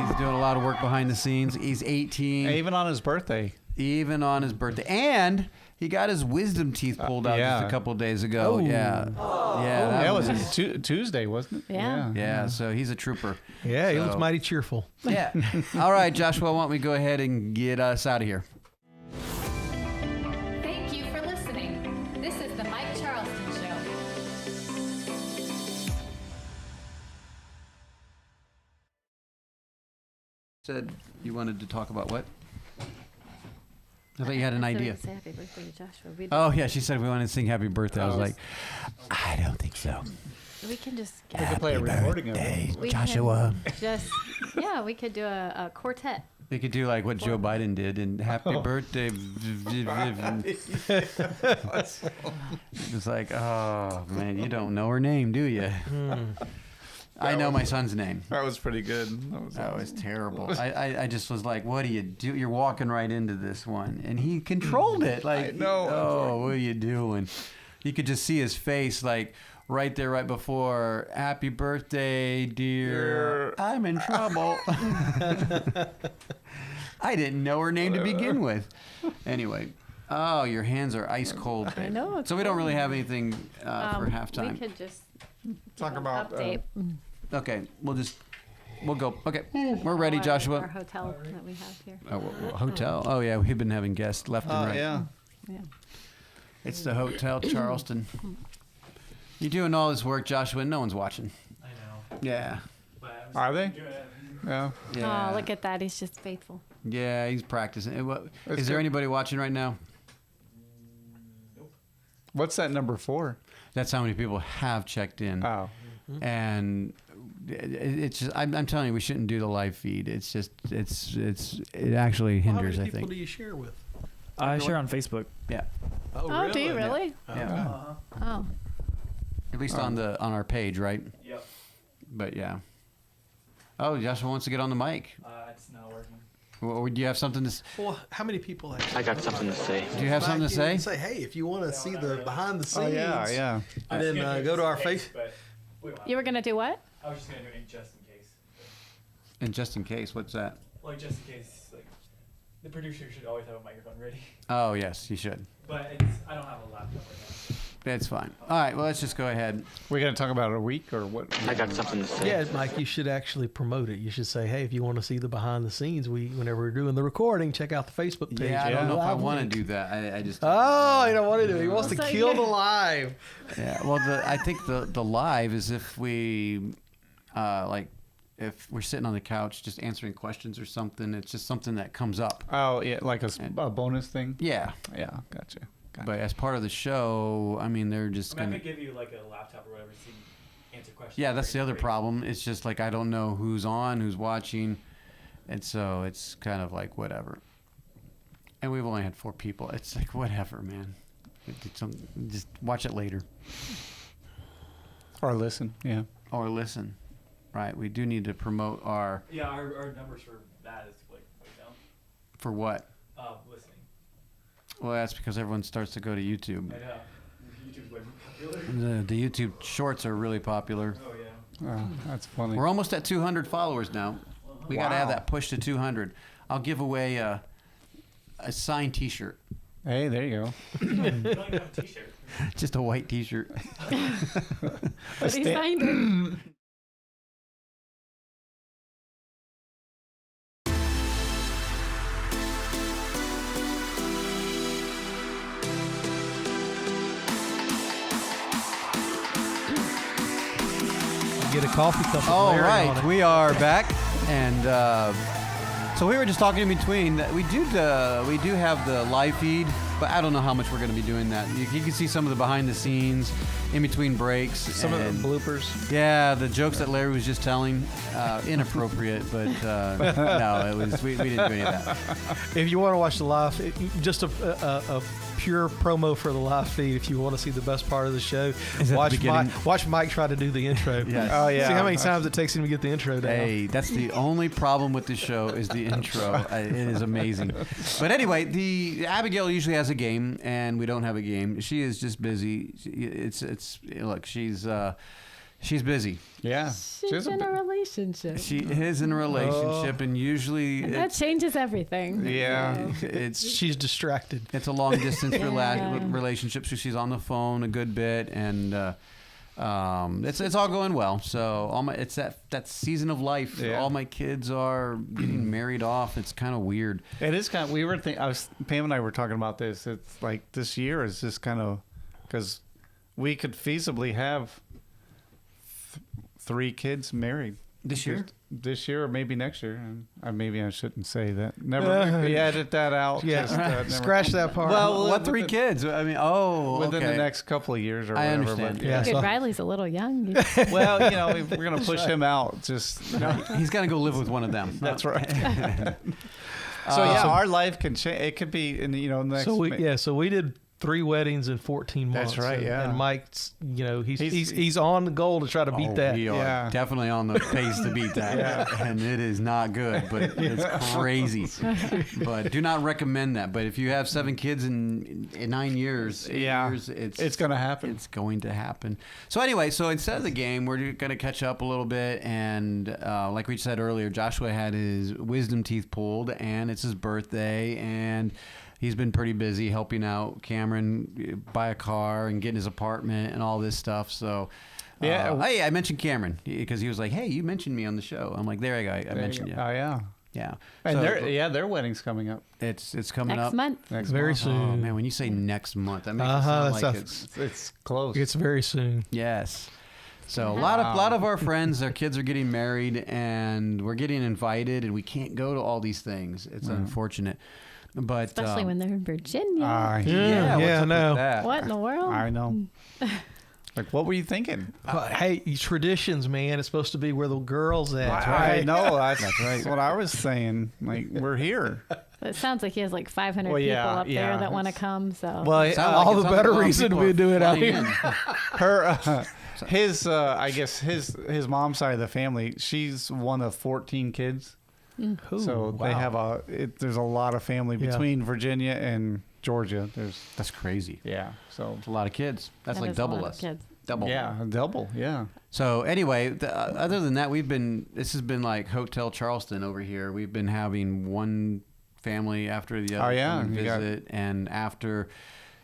He's doing a lot of work behind the scenes. He's 18, Even on his birthday. and he got his wisdom teeth pulled out just a couple of days ago. Yeah, That was Tuesday, wasn't it? Yeah. So he's a trooper. Yeah, he looks mighty cheerful. Yeah. All right, Joshua, why don't we go ahead and get us out of here? Thank you for listening. This is the Mike Charleston Show. Said you wanted to talk about what? I thought you had an idea. Say happy birthday to Joshua. Oh, yeah, she said we wanted to sing happy birthday. I was like, I don't think so. We can just We could play a recording of it. we Joshua. can just we could do a quartet. We could do like what Joe Biden did and happy birthday. It's like, oh, man, you don't know her name, do you? I know my son's name. That was pretty good. That was terrible. I just was like, what do you do? You're walking right into this one. And he controlled it. Like, I know. Oh, what are you doing? You could just see his face, like, right there, right before, happy birthday, dear. I'm in trouble. I didn't know her name to begin with. Anyway. Oh, your hands are ice cold. I know. So we don't really have anything for halftime. We could just Talk about update Okay, we'll go. Okay, we're ready, Joshua. our hotel that we have here. Hotel. Oh yeah, we've been having guests left and right. Yeah. Yeah. It's the Hotel Charleston. You're doing all this work, Joshua, and no one's watching. I know. Yeah. But Are they? doing it. Yeah. Yeah. Oh, look at that. He's just faithful. Yeah, he's practicing. That's Is there good. anybody watching right now? What's that number for? That's how many people have checked in. Oh. And it's just, I'm telling you, we shouldn't do the live feed. It's just, it actually hinders, How I many people think. do you share with? I share on Facebook. Yeah. Oh, do you really? Yeah. Oh. At least on our page, right? Yep. But yeah. Oh, Joshua wants to get on the mic. It's not working. Well, do you have something to? Well, how many people actually? I got something to say. Do you have something to say? Say, hey, if you want to see the behind the scenes, yeah. and then go to our face. You were going to do what? I was just gonna do it just in case. And just in case, what's that? Like just in case, like the producer should always have a microphone ready. Oh yes, you should. But I don't have a laptop right now. That's fine. All right, well let's just go ahead. We're gonna talk about it a week or what? I got something to say. Yeah, Mike, you should actually promote it. You should say, hey, if you want to see the behind the scenes, whenever we're doing the recording, check out the Facebook page. Yeah, I don't know if I Live want to link. do that. I just. Oh, you don't want to do it. He wants to So kill you- the live. Yeah. Well, I think the live is if we, if we're sitting on the couch just answering questions or something. It's just something that comes up. Oh, yeah, like a bonus thing. Yeah. Yeah, gotcha. But as part of the show, I mean, they're just I mean, I gonna. could give you like a laptop or whatever so you can answer questions. Yeah, that's the very other quick. problem. It's just like I don't know who's on, who's watching. And so it's kind of like whatever. And we've only had 4 people. It's like whatever, man. Just watch it later. Or listen, yeah. Or listen. Right. We do need to promote our... Yeah, our numbers for that is like way down. For what? Listening. Well, that's because everyone starts to go to YouTube. I know. YouTube's way more popular. The YouTube shorts are really popular. Oh, yeah. Oh, that's funny. We're almost at 200 followers now. We got to have that push to 200. I'll give away a signed T-shirt. Hey, there you go. You don't even have a T-shirt. Just a white T-shirt. But he signed it. Get a coffee cup. With All Larry on right, it. we are back, and so we were just talking in between that we do have the live feed, but I don't know how much we're going to be doing that. You can see some of the behind the scenes in between breaks, Some of the bloopers. Yeah, the jokes that Larry was just telling, inappropriate, but no, it was we didn't do any of that. If you want to watch the live, just a pure promo for the live feed. If you want to see the best part of the show, watch Mike try to do the intro. Yes. Oh yeah. See how many times it takes him to get the intro down. Hey, that's the only problem with this show is the intro. It is amazing. But anyway, Abigail usually has a game, and we don't have a game. She is just busy. Look, she's busy. Yeah. She's in a relationship. She is in a relationship, and usually And that changes everything. Yeah. She's distracted. It's a long distance Yeah. relationship, so she's on the phone a good bit, and it's all going well. So it's that season of life. Yeah. All my kids are getting married off. It's kind of weird. It is kind of, Pam and I were talking about this. It's like this year is just kind of, because we could feasibly have 3 kids married. This year? This year or maybe next year. And maybe I shouldn't say that. Never edit that out. Yeah, Just, scratch that part. Well, what 3 kids? I mean, within okay. the next couple of years or whatever. I understand. But, Yeah. Good, So- Riley's a little young. well, we're going to push him out. Just He's gonna go live with one of them. That's right. So our life can change. It could be in next. So we did 3 weddings in 14 months. That's right, yeah. And Mike's, he's on the goal to try to beat that. We are definitely on the pace to beat that, and it is not good, but it's crazy. But do not recommend that. But if you have 7 kids in 9 years, 8 years, it's going to happen. It's going to happen. So anyway, instead of the game, we're going to catch up a little bit, and like we said earlier, Joshua had his wisdom teeth pulled, and it's his birthday, and he's been pretty busy helping out Cameron buy a car and getting his apartment and all this stuff. So, hey, I mentioned Cameron because he was like, "Hey, you mentioned me on the show." I'm like, "There you go, I mentioned you." Oh yeah, yeah. And their wedding's coming up. It's coming Next up month. Next Very month. soon. Oh man, when you say next month, that makes it sound like it's close. It's very soon. Yes. So a lot of our friends, their kids are getting married, and we're getting invited, and we can't go to all these things. It's unfortunate. But Especially when they're in Virginia. yeah, what's up with that? What in the world? I know. Like, what were you thinking? Hey, traditions, man. It's supposed to be where the girls at. I Right? know. That's right. That's what I was saying. Like, we're here. It sounds like he has like 500 Well, people yeah, up yeah. there that want to come. So Well, Sounds all like the it's better a lot of reason people we do it out flying here. in. Her, I guess his mom's side of the family. She's one of 14 kids. So they have there's a lot of family between Virginia and Georgia. That's crazy. Yeah. So It's a lot of kids. That's that like is a double lot of us. kids. Double. yeah, double. Yeah. So anyway, other than that, this has been like Hotel Charleston over here. We've been having one family after the other come and visit, and after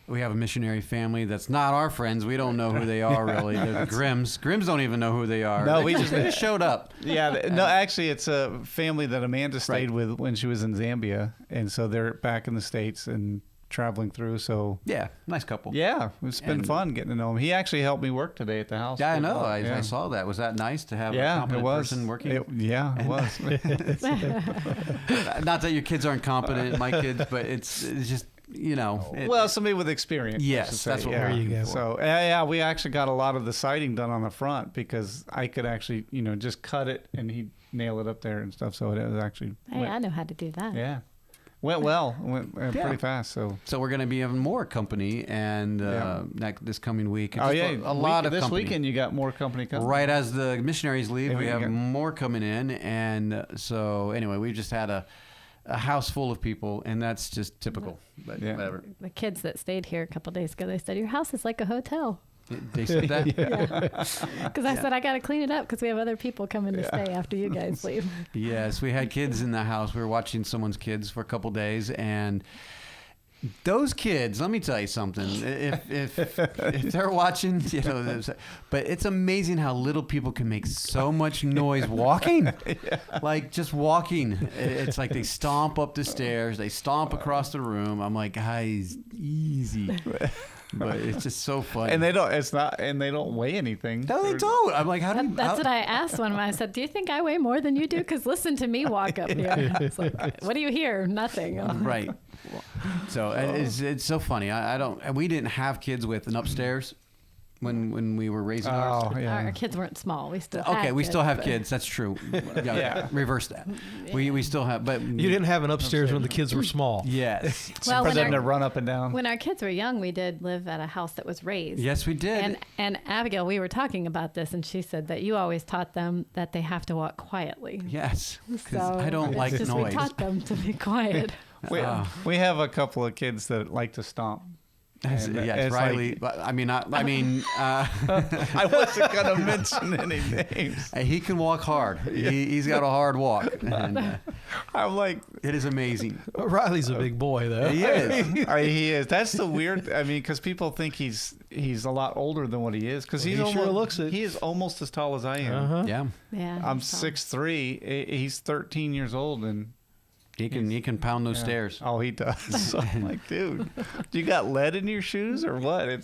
we have a missionary family that's not our friends. We don't know who they are really. They're the Grimms. Grimms don't even know who they are. No, they just showed up. Yeah. No, actually, it's a family that Amanda stayed with when she was in Zambia, and so they're back in the States and traveling through. So Yeah, nice couple. yeah, it's been fun getting to know him. He actually helped me work today at the house. Yeah, I know. Yeah. I saw that. Was that nice to have a Yeah, it competent was. person working? It was. Not that your kids aren't competent, my kids, but it's just, Well, somebody with experience. I Yes, should say. that's what yeah. we're looking for. So, yeah, we actually got a lot of the siding done on the front because I could actually, just cut it and he'd nail it up there and stuff. So it was actually. Hey, I know how to do that. Yeah. Went well. Went pretty fast. So we're going to be having more company, and this coming week. Oh yeah, a lot of this company. weekend. You got more company coming. Right as the missionaries leave, we have got more coming in, and so anyway, we just had a house full of people, and that's just typical. But whatever. The kids that stayed here a couple days ago, they said your house is like a hotel. They said that? Because I said I got to clean it up because we have other people coming to stay after you guys leave. Yes, we had kids in the house. We were watching someone's kids for a couple days, and those kids, let me tell you something. If they're watching, but it's amazing how little people can make so much noise walking. Like just walking. It's like they stomp up the stairs, they stomp across the room. I'm like, guys, easy. But it's just so funny. And they don't weigh anything. No, they don't. I'm like, That's what I asked one of them. I said, do you think I weigh more than you do? Because listen to me walk up here. It's like, what do you hear? Nothing. Right. So it's so funny. We didn't have kids with an upstairs when we were raising ours. Our kids weren't small. We still still have kids. That's true. Reverse that. Yeah. We still have, but you didn't have an upstairs when the kids were small. Yes. Well, for them to run up and down. When our kids were young, we did live at a house that was raised. Yes, we did. And Abigail, we were talking about this, and she said that you always taught them that they have to walk quietly. Yes, because so I don't like noise. We taught them to be quiet. We have a couple of kids that like to stomp. Yes, Riley. Like, I wasn't gonna mention any names. He can walk hard. He's got a hard walk. And, I'm like, it is amazing. Riley's a big boy, though. He is. He is. That's the weird. because people think he's a lot older than what he is. Because he sure looks it. He is almost as tall as I am. Yeah. I'm 6'3". He's 13 years old and. He can pound those stairs. Oh, he does. So I'm like, dude, you got lead in your shoes or what?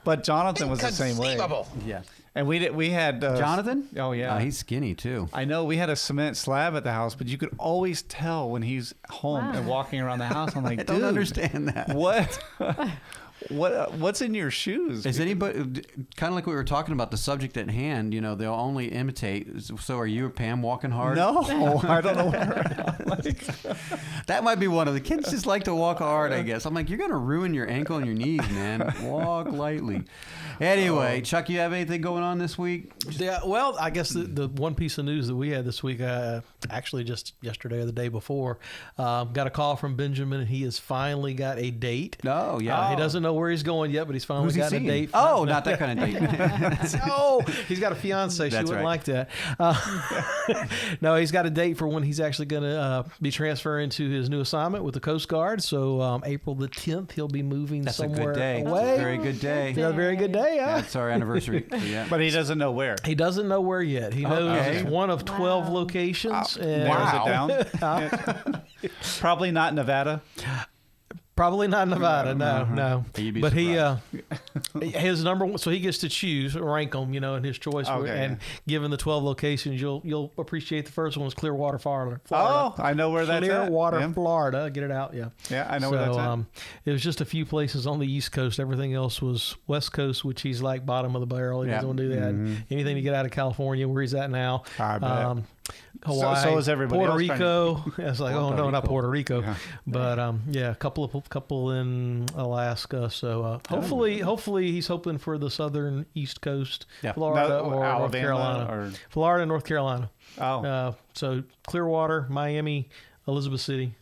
But Jonathan was the same way. Yeah. And we had Jonathan. Oh yeah, he's skinny too. I know. We had a cement slab at the house, but you could always tell when he's home and walking around the house. I'm like, I don't understand that. What? What's in your shoes? Is anybody kind of like we were talking about the subject at hand? They'll only imitate. So are you or Pam walking hard? No, I don't know. That might be one of the kids. Just like to walk hard, I guess. I'm like, you're gonna ruin your ankle and your knees, man. Walk lightly. Anyway, Chuck, you have anything going on this week? Yeah, well, I guess the one piece of news that we had this week, actually just yesterday or the day before, got a call from Benjamin. He has finally got a date. Oh, yeah. He doesn't know where he's going yet, but he's finally got a date. Oh, not that kind of date. No, he's got a fiance. She wouldn't like that. No, he's got a date for when he's actually going to be transferring to his new assignment with the Coast Guard. So April the 10th, he'll be moving somewhere away. That's a very good day. Yeah, very good day. That's our anniversary. So, yeah. But he doesn't know where. He doesn't know where yet. He knows it's one of 12 locations. And narrows it down. Probably not Nevada. Probably not Nevada, no. But his number one, so he gets to choose, rank them, in his choice. And given the 12 locations, you'll appreciate the first one was Clearwater, Florida. Oh, I know where that's at. Clearwater, Florida. Get it out, yeah. Yeah, I know where that's at. It was just a few places on the East Coast. Everything else was West Coast, which he's like bottom of the barrel. He doesn't want to do that. Mm-hmm. Anything to get out of California, where he's at now. I bet. Hawaii, so is everybody Puerto else Rico. It's like, no, not Puerto Rico. Yeah. But a couple in Alaska. So hopefully he's hoping for the southern East Coast, Florida or Alabama, North Carolina, Florida, North Carolina. So Clearwater, Miami, Elizabeth City,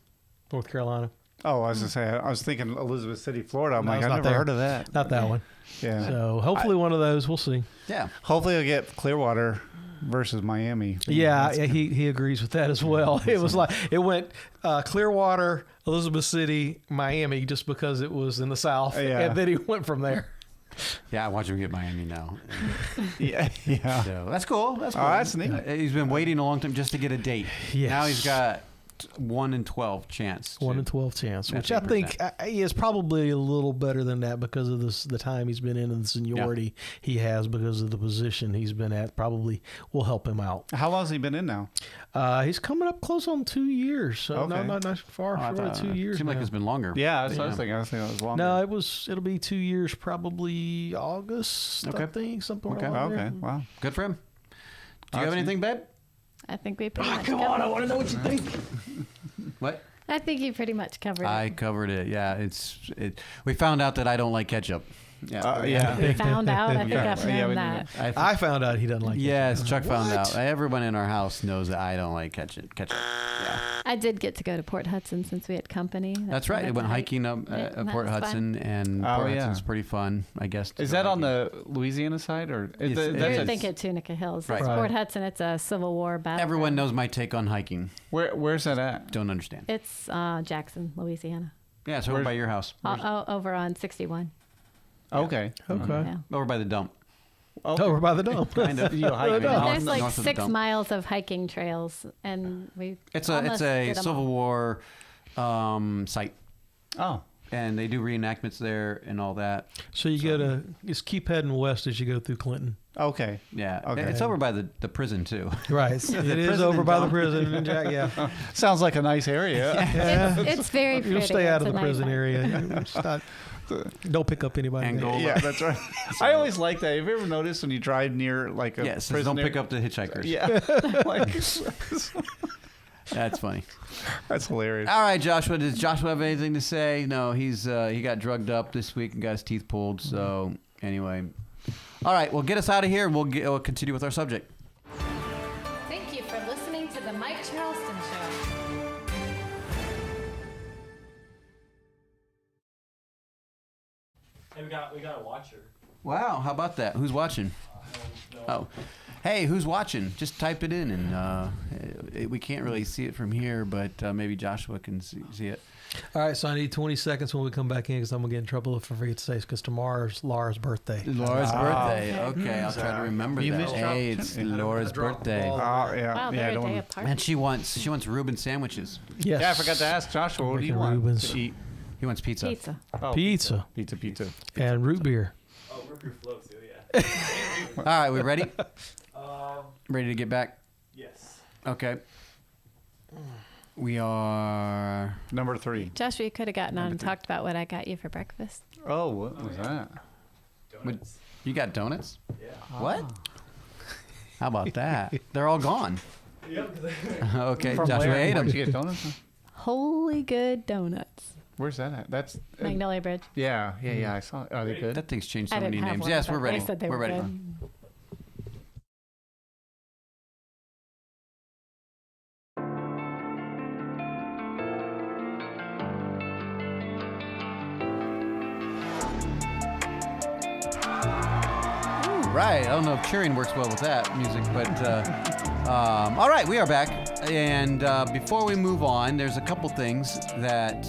North Carolina. Oh, I was gonna say, I was thinking Elizabeth City, Florida. I'm like, I've never heard of that. Not that one. Yeah. So hopefully one of those. We'll see. Yeah. Hopefully he'll get Clearwater versus Miami. Yeah, he agrees with that as well. It was like it went Clearwater, Elizabeth City, Miami, just because it was in the South, and then he went from there. Yeah, I watch him get Miami now. Yeah. So that's cool. Oh, that's neat. He's been waiting a long time just to get a date. Yes. Now he's got 1 in 12 chance. 1 in 12 chance, which I think is probably a little better than that because of the time he's been in and the seniority he has because of the position he's been at. Probably will help him out. How long has he been in now? He's coming up close on 2 years. So not far short of 2 years. Seemed like it's been longer. Yeah, that's what I was thinking. I was thinking it was longer. No, it'll be 2 years, probably August. I think something like that. Okay, wow, good for him. Do you have anything, babe? I think we pretty much Come covered on, I it. want to know what you think. What? I think you pretty much covered I it. covered it. Yeah, we found out that I don't like ketchup. You found out? I think I've known that. I found out he doesn't like ketchup. Yes, Chuck found out. Everyone in our house knows that I don't like ketchup. Yeah. I did get to go to Port Hudson since we had company. That's right. I went hiking up at Port Hudson, and Port Hudson's pretty fun, I guess. Is that on the Louisiana side? Or I think at Tunica Hills. Right. It's Port Hudson. It's a Civil War battle. Everyone knows my take on hiking. Where's that at? Don't understand. It's Jackson, Louisiana. Yeah, it's over by your house. Over on 61. Okay. Yeah. Over by the dump. Over by the dump. Kind of. There's like 6 miles of hiking trails, and It's a Civil War site. Oh. And they do reenactments there and all that. So you go to just keep heading west as you go through Clinton. Okay. Yeah. Okay. It's over by the prison too. Right. It is over by the prison in Jack. Yeah. Sounds like a nice area. It's very pretty. You'll stay out of the nice prison area. area. It's not, don't pick up anybody. Yeah, that's right. I always like that. Have you ever noticed when you drive near like a prison? Don't pick up the hitchhikers. Yeah. That's funny. That's hilarious. All right, Joshua. Does Joshua have anything to say? No, he got drugged up this week and got his teeth pulled. So anyway, all right. Well, get us out of here, and we'll continue with our subject. Thank you for listening to the Mike Charleston Show. Hey, we got a watcher. Wow, how about that? Who's watching? Oh, hey, who's watching? Just type it in, and we can't really see it from here, but maybe Joshua can see it. All right, so I need 20 seconds when we come back in because I'm going to get in trouble if I forget to say because tomorrow's Laura's birthday. Laura's birthday. Okay, I'll try to remember that. Hey, it's Laura's birthday. Oh, yeah. Wow, they're a day apart. And she wants Reuben sandwiches. Yes. Yeah, I forgot to ask Joshua, what do you want Reubens. to eat? He wants pizza. Pizza. Oh, Pizza. Pizza. And root beer. Oh, root beer floats too, yeah. All right, we ready? Ready to get back? Yes. Okay. We are number 3. Joshua, you could have gotten on and talked about what I got you for breakfast. Oh, what was that? Donuts. You got donuts? Yeah. What? How about that? They're all gone. Yeah. Okay, From Joshua where? ate them. Where'd you get donuts? Holy good donuts. Where's that at? That's Magnolia Bridge. Yeah. I saw it. Are they good? That thing's changed so I many didn't have names. one, Yes, but we're ready. They said they we're were ready. good. Right. I don't know if cheering works well with that music, but all right, we are back. And before we move on, there's a couple things that,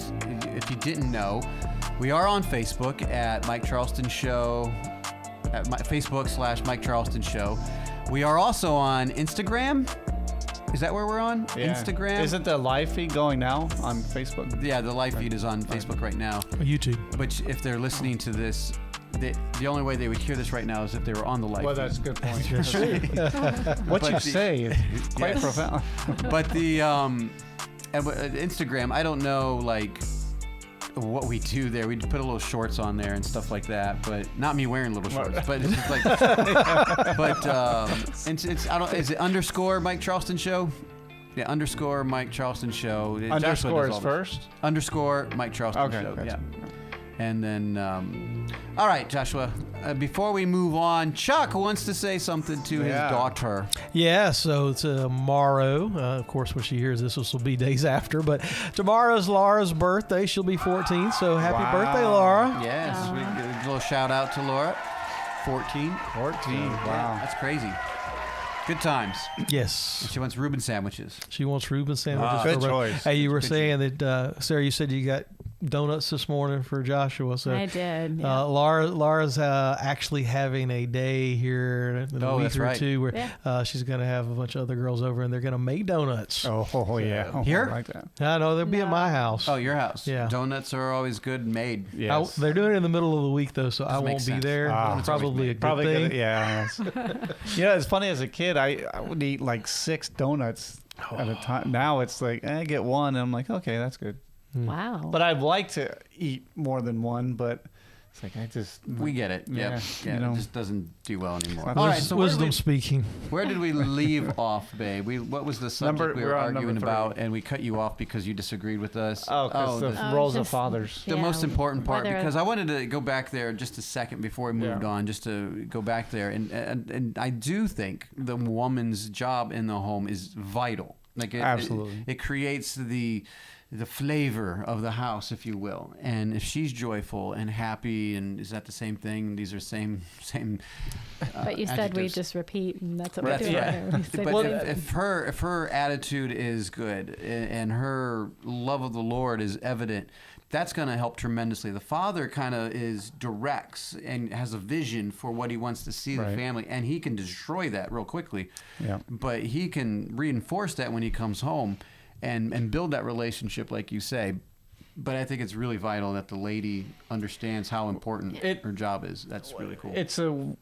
if you didn't know, we are on Facebook at Mike Charleston Show, at Facebook/Mike Charleston Show. We are also on Instagram. Is that where we're on? Yeah. Instagram? Isn't the live feed going now on Facebook? Yeah, the live feed is on Facebook right now. YouTube. But if they're listening to this, the only way they would hear this right now is if they were on the live Well, feed. that's a good point. What you say is quite profound. But the Instagram, I don't know like what we do there. We put a little shorts on there and stuff like that, but not me wearing little shorts. But it's just like, it's I don't. Is it _ Mike Charleston Show? Yeah, _ Mike Charleston Show. Underscore is first. _ Mike Charleston Show. Gotcha. Yeah. And then, all right, Joshua, before we move on, Chuck wants to say something to his daughter. Yeah, so tomorrow, of course, when she hears this will be days after, but tomorrow's Laura's birthday. She'll be 14, so happy birthday, Laura. Yes, we give a little shout out to Laura. 14. 14, wow. That's crazy. Good times. Yes. And she wants Reuben sandwiches. She wants Reuben sandwiches. Good choice. Hey, you were saying that, Sarah, you said you got donuts this morning for Joshua. So I did. Yeah. Laura's actually having a day here in a week or two where she's going to have a bunch of other girls over and they're going to make donuts. Oh yeah. Oh, Here? I like that. I know they'll be at my house. Oh, your house. Yeah. Donuts are always good made. Yes. They're doing it in the middle of the week though, so I won't makes be sense. there. Probably a good thing. Yeah. It's funny. As a kid, I would eat like 6 donuts at a time. Now it's like I get one, and I'm like, okay, that's good. Wow. But I'd like to eat more than one, but It's like I just we get it. Yeah, you know, it just doesn't do well anymore. All right, so wisdom speaking. Where did we leave off, babe? What was the subject we were arguing about, and we cut you off because you disagreed with us? Because the roles of fathers. The most important part, because I wanted to go back there just a second before we moved on, just to go back there, and I do think the woman's job in the home is vital. Like absolutely, it creates the flavor of the house, if you will. And if she's joyful and happy, and is that the same thing? These are same. But you said we just repeat, and that's what we do. But if her attitude is good and her love of the Lord is evident, that's going to help tremendously. The father kind of directs and has a vision for what he wants to see the family, and he can destroy that real quickly. Yeah. But he can reinforce that when he comes home. And build that relationship, like you say. But I think it's really vital that the lady understands how important her job is. That's really cool.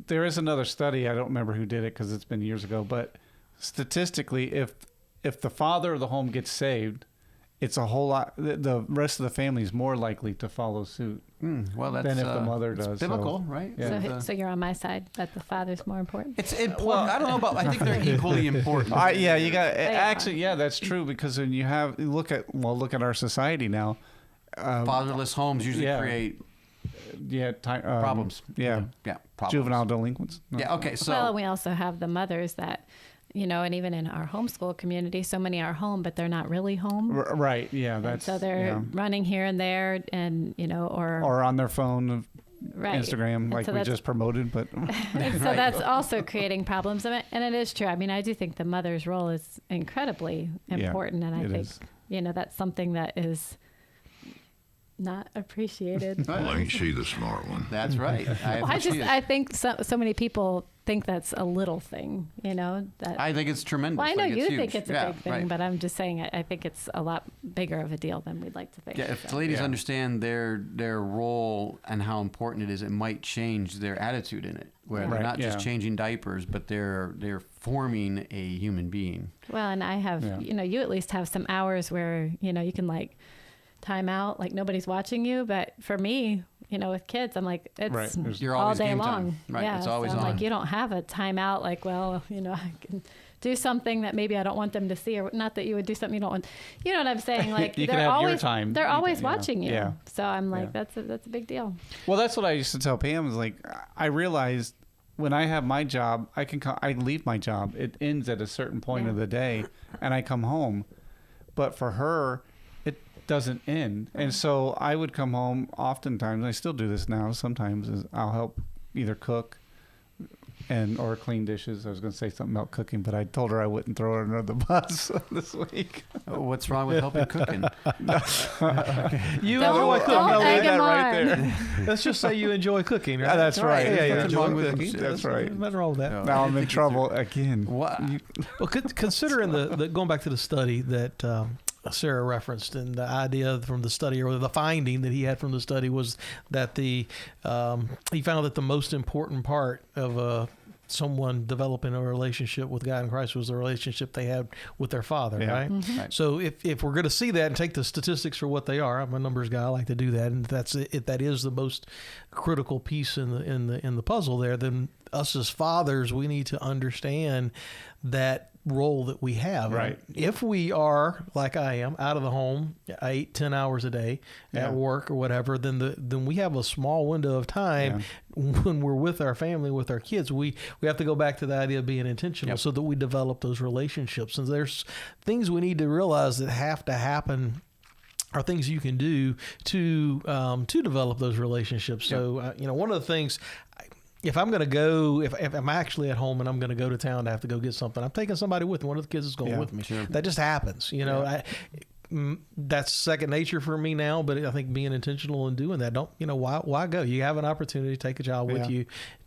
There is another study. I don't remember who did it because it's been years ago. But statistically, if the father of the home gets saved, it's a whole lot. The rest of the family is more likely to follow suit. Well, that's than if the mother does. Biblical, right? Yeah. So you're on my side that the father's more important. It's important. Well, I don't know about. I think they're equally important. You got actually. Yeah, that's true because when you look at our society now. Fatherless homes usually create. Problems. Yeah. Problems. Juvenile delinquents. No. Yeah. Okay. So we also have the mothers that. And even in our homeschool community, so many are home, but they're not really home. Right. Yeah. That's so they're running here and there, and or on their phone, Instagram, like we just promoted. But so that's also creating problems, and it is true. I mean, I do think the mother's role is incredibly important, and I think that's something that is not appreciated. Ain't she the smart one? That's right. I think so many people think that's a little thing, that I think it's tremendous. Well, I know you think it's a big thing, but I'm just saying I think it's a lot bigger of a deal than we'd like to think. Yeah, if the ladies understand their role and how important it is, it might change their attitude in it, where they're not just changing diapers, but they're forming a human being. Well, and I have, you at least have some hours where, you can time out, like nobody's watching you. But for me, with kids, I'm like, it's you're all always day game long. Time. Right. Yeah, it's always on. Like, you don't have a timeout. Like, well, I can do something that maybe I don't want them to see, or not that you would do something you don't want. You know what I'm saying? Like, you can have your time. They're always watching you. Yeah. So I'm like, that's a big deal. Well, that's what I used to tell Pam. Is like, I realized when I have my job, I leave my job. It ends at a certain point of the day, and I come home. But for her, doesn't end. And so I would come home oftentimes, and I still do this now sometimes, is I'll help either cook or clean dishes. I was going to say something about cooking, but I told her I wouldn't throw her under the bus this week. What's wrong with helping cooking? You enjoy cooking. Right there. Let's just say you enjoy cooking, right? That's right. Yeah, you enjoy cooking. That's right. Nothing wrong with that. No. Now I'm in trouble again. What? Well, considering the going back to the study that Sarah referenced, and the idea from the study, or the finding that he had from the study, was that he found that the most important part of someone developing a relationship with God in Christ was the relationship they had with their father, right? Mm-hmm. Right? So if we're going to see that and take the statistics for what they are, I'm a numbers guy, I like to do that, and that is the most critical piece in the puzzle there, then us as fathers, we need to understand that role that we have. Right. If we are, like I am, out of the home 8-10 hours a day at work or whatever, then we have a small window of time when we're with our family, with our kids. We have to go back to the idea of being intentional so that we develop those relationships. And there's things we need to realize that have to happen, are things you can do to develop those relationships. So, one of the things, if I'm going to go, if I'm actually at home and I'm going to go to town to have to go get something, I'm taking somebody with me. One of the kids is going with me. Sure. That just happens. That's second nature for me now, but I think being intentional and doing that, why go? You have an opportunity to take a child with you.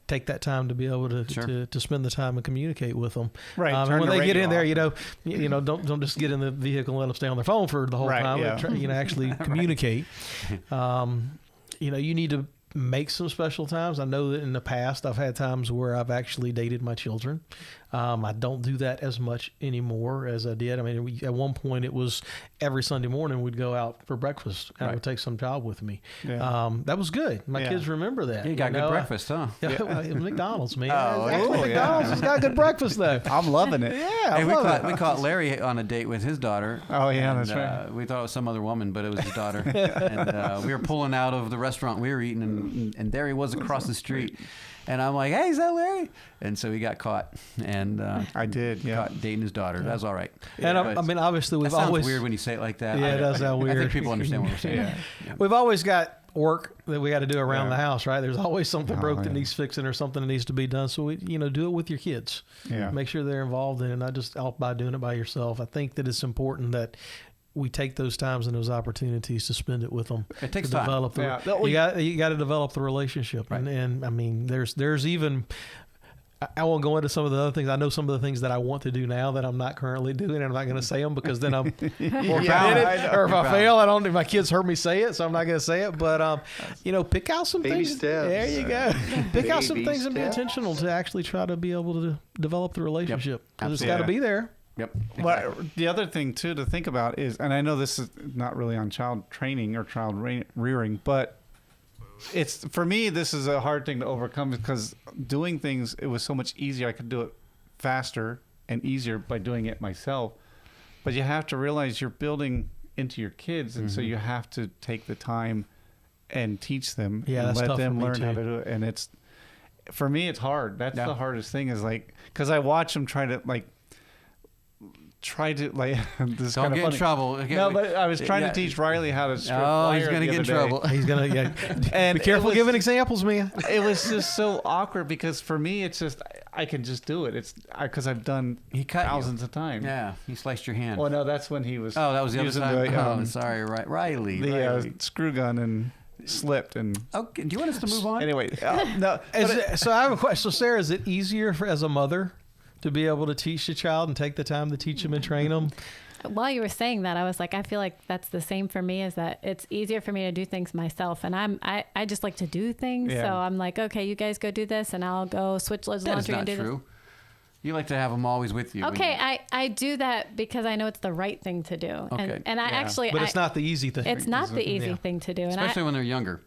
Take that time to be able to spend the time and communicate with them. Right. And when they get in there, don't just get in the vehicle and let them stay on their phone for the whole time. Yeah. Actually communicate. You need to make some special times. I know that in the past I've had times where I've actually dated my children. I don't do that as much anymore as I did. I mean, at one point it was every Sunday morning we'd go out for breakfast, and I would take some child with me. Yeah. That was good. My kids remember that. You got good breakfast, huh? Yeah, McDonald's, man. Oh, McDonald's has got good breakfast, though. I'm loving it. Yeah, hey, we caught Larry on a date with his daughter. Oh, yeah, and, that's right. We thought it was some other woman, but it was his daughter. And we were pulling out of the restaurant we were eating, and there he was across the street. And I'm like, hey, is that Larry? And so he got caught. And I did, caught dating his daughter. That's all right. And I mean, obviously, we've that sounds always weird when you say it like that. Yeah, it does sound weird. I think people understand what we're saying. Yeah. We've always got work that we got to do around the house, right? There's always something broke that needs fixing or something that needs to be done. So we, do it with your kids. Yeah. Make sure they're involved in it, not just out by doing it by yourself. I think that it's important that we take those times and those opportunities to spend it with them. It takes to develop time. You got to develop the relationship, right. and I mean, there's even. I won't go into some of the other things. I know some of the things that I want to do now that I'm not currently doing, and I'm not going to say them because then I'm more bound. Or if I fail, I don't. My kids heard me say it, so I'm not going to say it. But pick out some Baby things. steps. There you go. Pick out some things and be steps. intentional to actually try to be able to develop the relationship. Because it's got to Absolutely. be there. Yep. Well, the other thing too to think about is, and I know this is not really on child training or child rearing, but it's for me this is a hard thing to overcome because doing things, it was so much easier. I could do it faster and easier by doing it myself, but you have to realize you're building into your kids, and so you have to take the time and teach them and that's let tough them for me learn how too. to do it. And it's for me it's hard. That's the hardest thing is like because I watch them try to this is Don't kind of get funny. in trouble. Okay, No, but I was trying to teach Riley how to strip wire he's going to the get in other trouble. day. He's gonna And be careful giving examples, man. It was just so awkward because for me it's just I can just do it. It's because I've done thousands of times. Yeah, he sliced your hand. Well, no, that's when he was. Oh, that was the other using time. the, Sorry, Riley. The screw gun and slipped and. Okay, do you want us to move on? Anyway, no. So I have a question. So Sarah, is it easier as a mother to be able to teach the child and take the time to teach them and train them? While you were saying that, I was like, I feel like that's the same for me, is that it's easier for me to do things myself. And I just like to do things. Yeah. So I'm like, okay, you guys go do this and I'll go switch loads of That is laundry not and do true. You like to have them always with you. Okay, I do that because I know it's the right thing to do. Okay. And I actually... But it's not the easy thing. It's not the easy thing to do. And Especially when they're younger.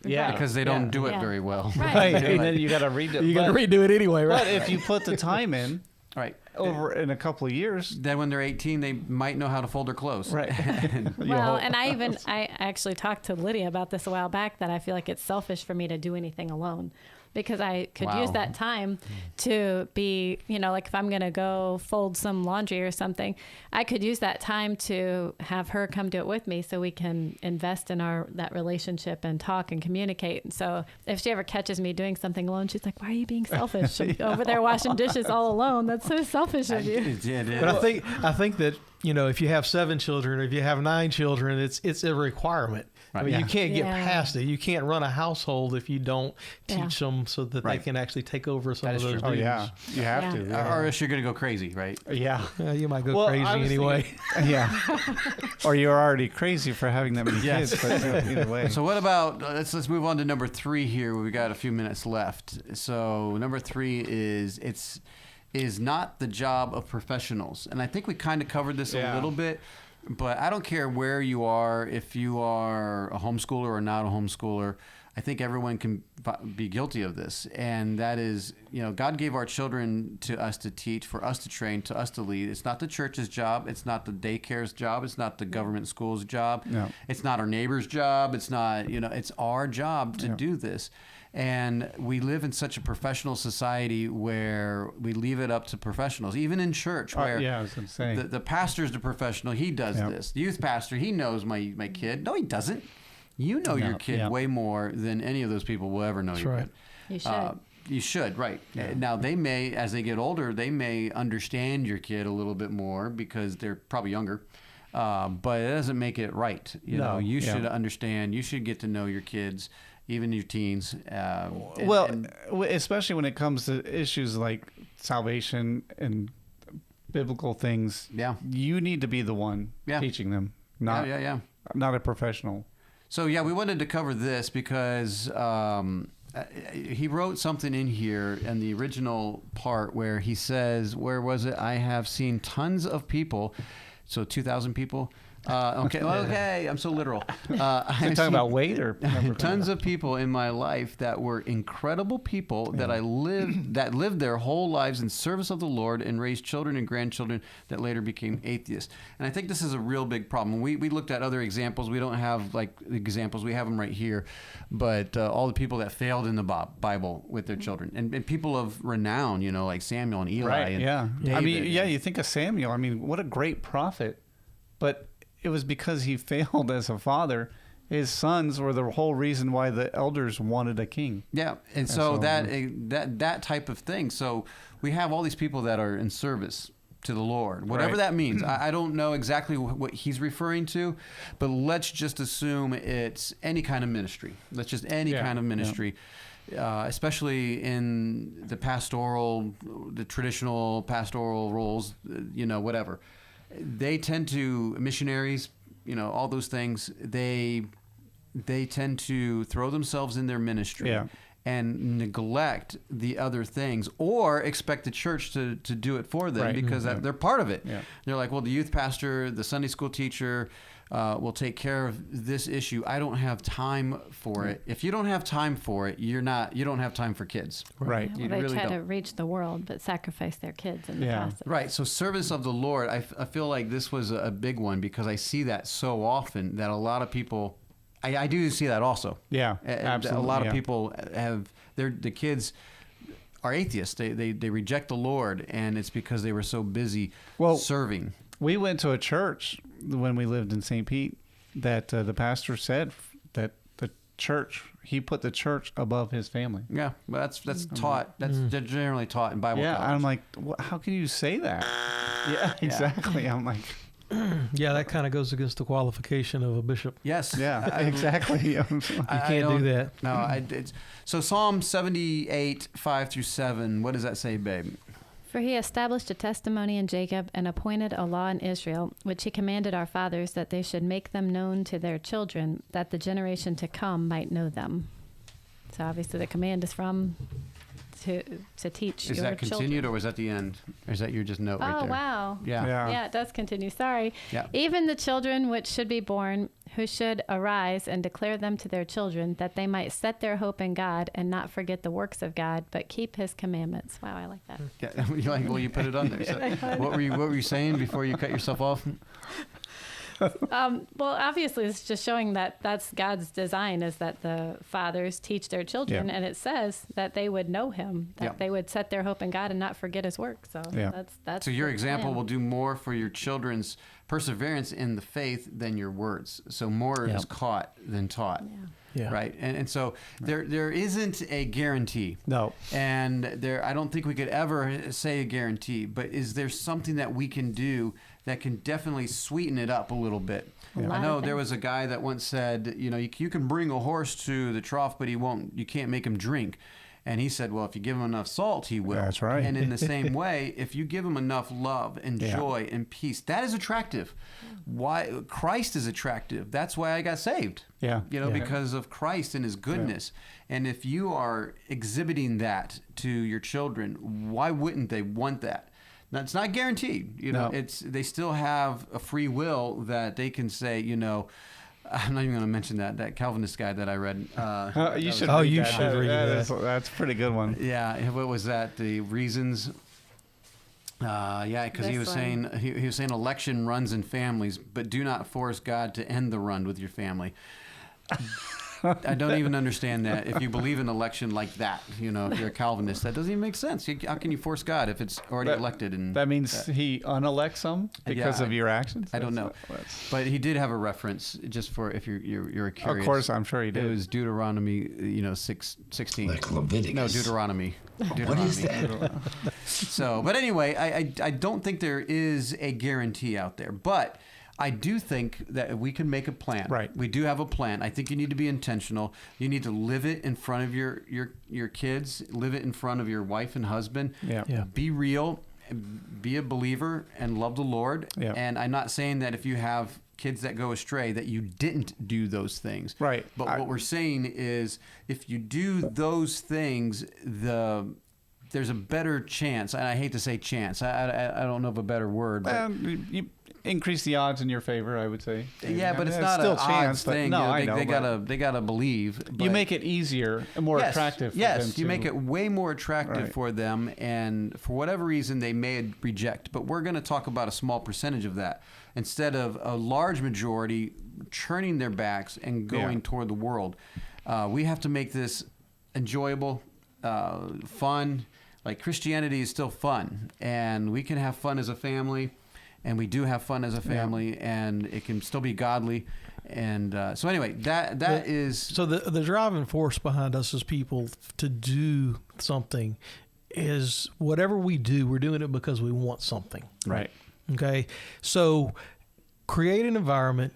Yeah. Because they don't do it Yeah. very well. Right. And then you got to redo it. You got to redo it anyway, right? But if you put the time in, Right. over in a couple of years, Then when they're 18, they might know how to fold their clothes. right? Well, and I actually talked to Lydia about this a while back, that I feel like it's selfish for me to do anything alone, because I could Wow. use that time to be, like if I'm going to go fold some laundry or something, I could use that time to have her come do it with me so we can invest in that relationship and talk and communicate. And so if she ever catches me doing something alone, she's like, why are you being selfish? I'm over there washing dishes all alone. That's so selfish of you. But I think that, if you have 7 children, or if you have 9 children, it's a requirement. I mean, you can't get past it. You can't run a household if you don't teach them so that they can actually take over some of those duties. Oh yeah, you have to. Yeah. Or else you're going to go crazy, right? Yeah. You might go crazy I was anyway. thinking- yeah. Or you're already crazy for having that many kids. But either way. So what about, let's move on to number 3 here. We got a few minutes left. So number 3 is not the job of professionals. And I think we kind of covered this a little bit, but I don't care where you are, if you are a homeschooler or not a homeschooler, I think everyone can be guilty of this. And that is, God gave our children to us to teach, for us to train, to us to lead. It's not the church's job. It's not the daycare's job. It's not the government school's job. No. It's not our neighbor's job. It's not, it's our job to do this. And we live in such a professional society where we leave it up to professionals, even in church, where I was going to say. the pastor's the professional. He does this. The youth pastor, he knows my kid. No, he doesn't. You know your kid way more than any of those people will ever know your kid. You should. You should, right. Now, they may, as they get older, they may understand your kid a little bit more because they're probably younger. But it doesn't make it right. You should understand. You should get to know your kids, even your teens. Especially when it comes to issues like salvation and biblical things. Yeah. You need to be the one teaching them, not a professional. So yeah, we wanted to cover this because he wrote something in here in the original part where he says, where was it? I have seen tons of people, so 2,000 people. Okay, I'm so literal. You're talking about weight or tons of people in my life that were incredible people that lived their whole lives in service of the Lord and raised children and grandchildren that later became atheists. And I think this is a real big problem. We looked at other examples. We don't have like examples. We have them right here. But all the people that failed in the Bible with their children and people of renown, like Samuel and Eli. Right. And yeah. David. I mean, yeah. You think of Samuel. I mean, what a great prophet, but it was because he failed as a father. His sons were the whole reason why the elders wanted a king. Yeah, and so that type of thing. So we have all these people that are in service to the Lord, whatever that means. I don't know exactly what he's referring to, but let's just assume it's any kind of ministry. Let's just any kind of ministry. Yeah. Especially in the traditional pastoral roles, whatever. They tend to, missionaries, all those things, they tend to throw themselves in their ministry and neglect the other things or expect the church to do it for them because they're part of it. Yeah. They're like, well, the youth pastor, the Sunday school teacher will take care of this issue. I don't have time for it. If you don't have time for it, you don't have time for kids. Right. Yeah, well, they try to reach the world, but sacrifice their kids in the process. Right. So service of the Lord, I feel like this was a big one because I see that so often that a lot of people, I do see that also. Yeah, absolutely. A lot of people the kids are atheists. They reject the Lord, and it's because they were so busy serving. We went to a church when we lived in St. Pete that the pastor said that the church, he put the church above his family. Yeah, well, that's taught. That's generally taught in Bible college. I'm like, how can you say that? Yeah, exactly. I'm like... Yeah, that kind of goes against the qualification of a bishop. Yes. Yeah, exactly. You can't do that. No, so Psalm 78, 5-7, what does that say, babe? For he established a testimony in Jacob and appointed a law in Israel, which he commanded our fathers that they should make them known to their children, that the generation to come might know them. So obviously the command is from to teach your children. Is that continued or was that the end? Or is that your just note right there? Oh, wow. Yeah, it does continue. Sorry. Yeah. Even the children which should be born, who should arise and declare them to their children, that they might set their hope in God and not forget the works of God, but keep his commandments. Wow, I like that. Yeah, you're like, well, you put it on there. So what were you saying before you cut yourself off? Well, obviously, it's just showing that that's God's design, is that the fathers teach their children, and it says that they would know him, that they would set their hope in God and not forget his work. So that's so your example will do more for your children's perseverance in the faith than your words. So more is caught than taught. Yeah. Right. And so there isn't a guarantee. No. And I don't think we could ever say a guarantee, but is there something that we can do that can definitely sweeten it up a little bit? I know there was a guy that once said, you can bring a horse to the trough, but you can't make him drink. And he said, well, if you give him enough salt, he will. That's right. And in the same way, if you give him enough love and joy and peace, that is attractive. Why Christ is attractive. That's why I got saved. Yeah. Because of Christ and his goodness. Yeah. And if you are exhibiting that to your children, why wouldn't they want that? Now, it's not guaranteed. They still have a free will that they can say, I'm not even going to mention that Calvinist guy that I read. You should read that. That's a pretty good one. Yeah. What was that? The reasons. Because he was saying he was saying election runs in families, but do not force God to end the run with your family. I don't even understand that. If you believe in election like that, if you're a Calvinist, that doesn't even make sense. How can you force God if it's already elected? And that means he unelects them because of your actions? I don't know. But he did have a reference, just for if you're curious. Of course, I'm sure he did. It was Deuteronomy, 6:16. Like Leviticus. No, Deuteronomy. What is that? So, but anyway, I don't think there is a guarantee out there, but I do think that we can make a plan. Right. We do have a plan. I think you need to be intentional. You need to live it in front of your kids. Live it in front of your wife and husband. Yeah. Be real. be a believer and love the Lord. Yeah. And I'm not saying that if you have kids that go astray that you didn't do those things. Right. But what we're saying is if you do those things, there's a better chance, and I hate to say chance. I don't know of a better word. But you increase the odds in your favor, I would say. yeah, but it's not still an chance thing. No, you know, I know. they gotta believe. You make it easier and more attractive. For them you make it way more attractive for them, and for whatever reason they may reject. But we're going to talk about a small percentage of that instead of a large majority turning their backs and going toward the world. We have to make this enjoyable, fun. Like Christianity is still fun, and we can have fun as a family, and we do have fun as a family, and it can still be godly. And so anyway, that is... So the driving force behind us as people to do something is whatever we do, we're doing it because we want something. Right. Okay? So create an environment,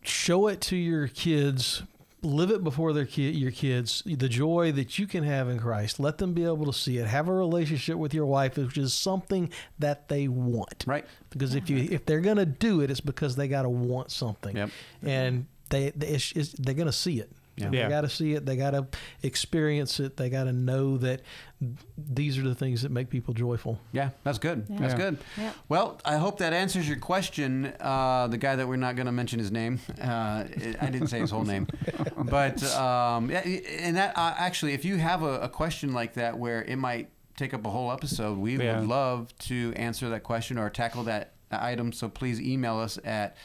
show it to your kids, live it before your kids, the joy that you can have in Christ. Let them be able to see it. Have a relationship with your wife, which is something that they want. Right. Because if they're going to do it, it's because they got to want something. Yep. And they're going to see it. Yeah. They got to see it. They got to experience it. They got to know that these are the things that make people joyful. Yeah, that's good. Yeah. That's good. Yeah. Well, I hope that answers your question. The guy that we're not going to mention his name, I didn't say his whole name, but and that actually, if you have a question like that where it might take up a whole episode, we would love to answer that question or tackle that item. So please email us at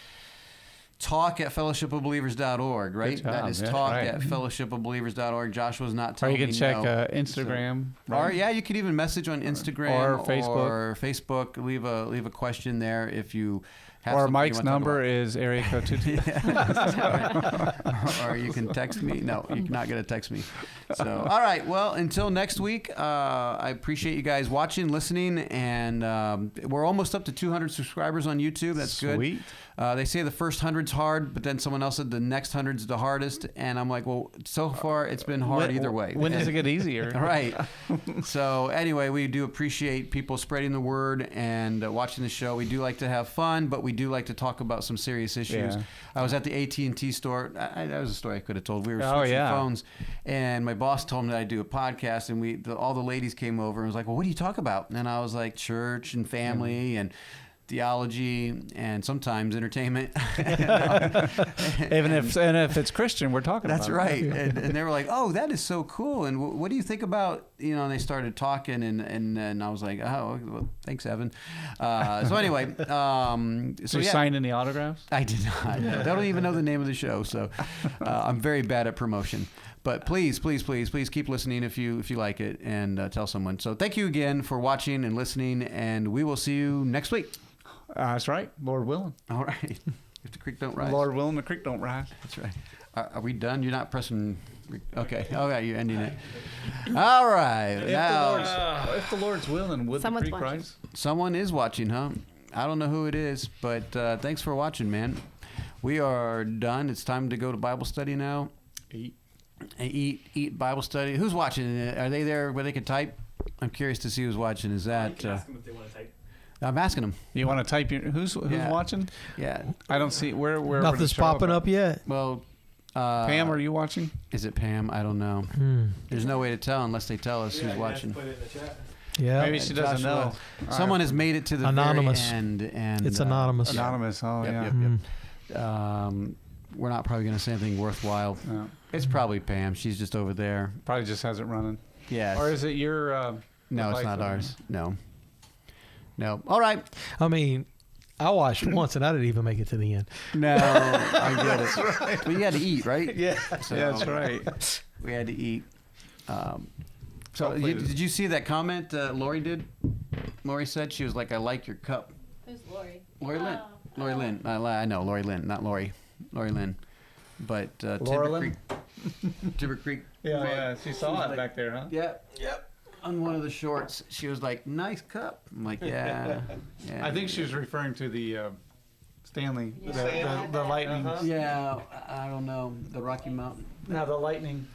talk@fellowshipofbelievers.org, right? Good job. That is Yeah, talk@fellowshipofbelievers.org. Joshua's not telling me Or you can check no. Instagram. Or you could even message on Instagram or Facebook. Leave a question there if you have Or something Mike's you want to talk number is area code 22. or you can text me. No, you're not going to text me. So, all right. Well, until next week, I appreciate you guys watching, listening, and we're almost up to 200 subscribers on YouTube. That's good. Sweet. They say the first 100's hard, but then someone else said the next 100's the hardest, and I'm like, well, so far it's been hard either way. When does it get easier? Right. So anyway, we do appreciate people spreading the word and watching the show. We do like to have fun, but we do like to talk about some serious issues. Yeah. I was at the AT&T store. That was a story I could have told. We were switching phones, and my boss told me that I'd do a podcast, and all the ladies came over and was like, well, what do you talk about? And I was like, church and family and theology and sometimes entertainment. Even if it's Christian, we're talking that's about. That's right. And they were like, oh, that is so cool. And what do you think about, and they started talking and I was like, oh, well, thanks, Evan. So anyway. So you signed any autographs? I did not. They don't even know the name of the show. So I'm very bad at promotion. But please keep listening if you like it and tell someone. So thank you again for watching and listening, and we will see you next week. That's right. Lord willing. All right. If the creek don't rise. Lord willing, the creek don't rise. That's right. Are we done? You're not pressing. Okay. Oh, yeah, you're ending it. All right. If the Lord's willing, would the creek rise? Someone is watching, huh? I don't know who it is, but thanks for watching, man. We are done. It's time to go to Bible study now. Eat Bible study. Who's watching? Are they there where they can type? I'm curious to see who's watching. Is that? You can ask them if they want to type. I'm asking them. You want to type your who's watching? Yeah. I don't see where nothing's popping up yet. Well, Pam, are you watching? Is it Pam? I don't know. There's no way to tell unless they tell us who's watching. Put it in the chat. Yeah. Maybe she doesn't know. Someone has made it to the anonymous. very end, and it's anonymous. Anonymous. Oh yep. We're not probably going to say anything worthwhile. No. It's probably Pam. She's just over there. Probably just has it running. Yeah. Or is it your? No, it's not ours. No. All right. I mean, I watched once and I didn't even make it to the end. No, I get it. That's right. But you had to eat, right? Yeah. So, yeah, that's right. We had to eat. So did you see that comment Lori did? Lori said she was like, "I like your cup." Who's Lori? Lori Lynn. Lori Lynn. I know Lori Lynn, not Lori. Lori Lynn. But Timber Creek. Yeah. She saw it back there, huh? Yep. On one of the shorts, she was like, "Nice cup." I'm like, "Yeah." I think she was referring to the Stanley, the lightning. Yeah, I don't know, the Rocky Mountain. No, the lightning.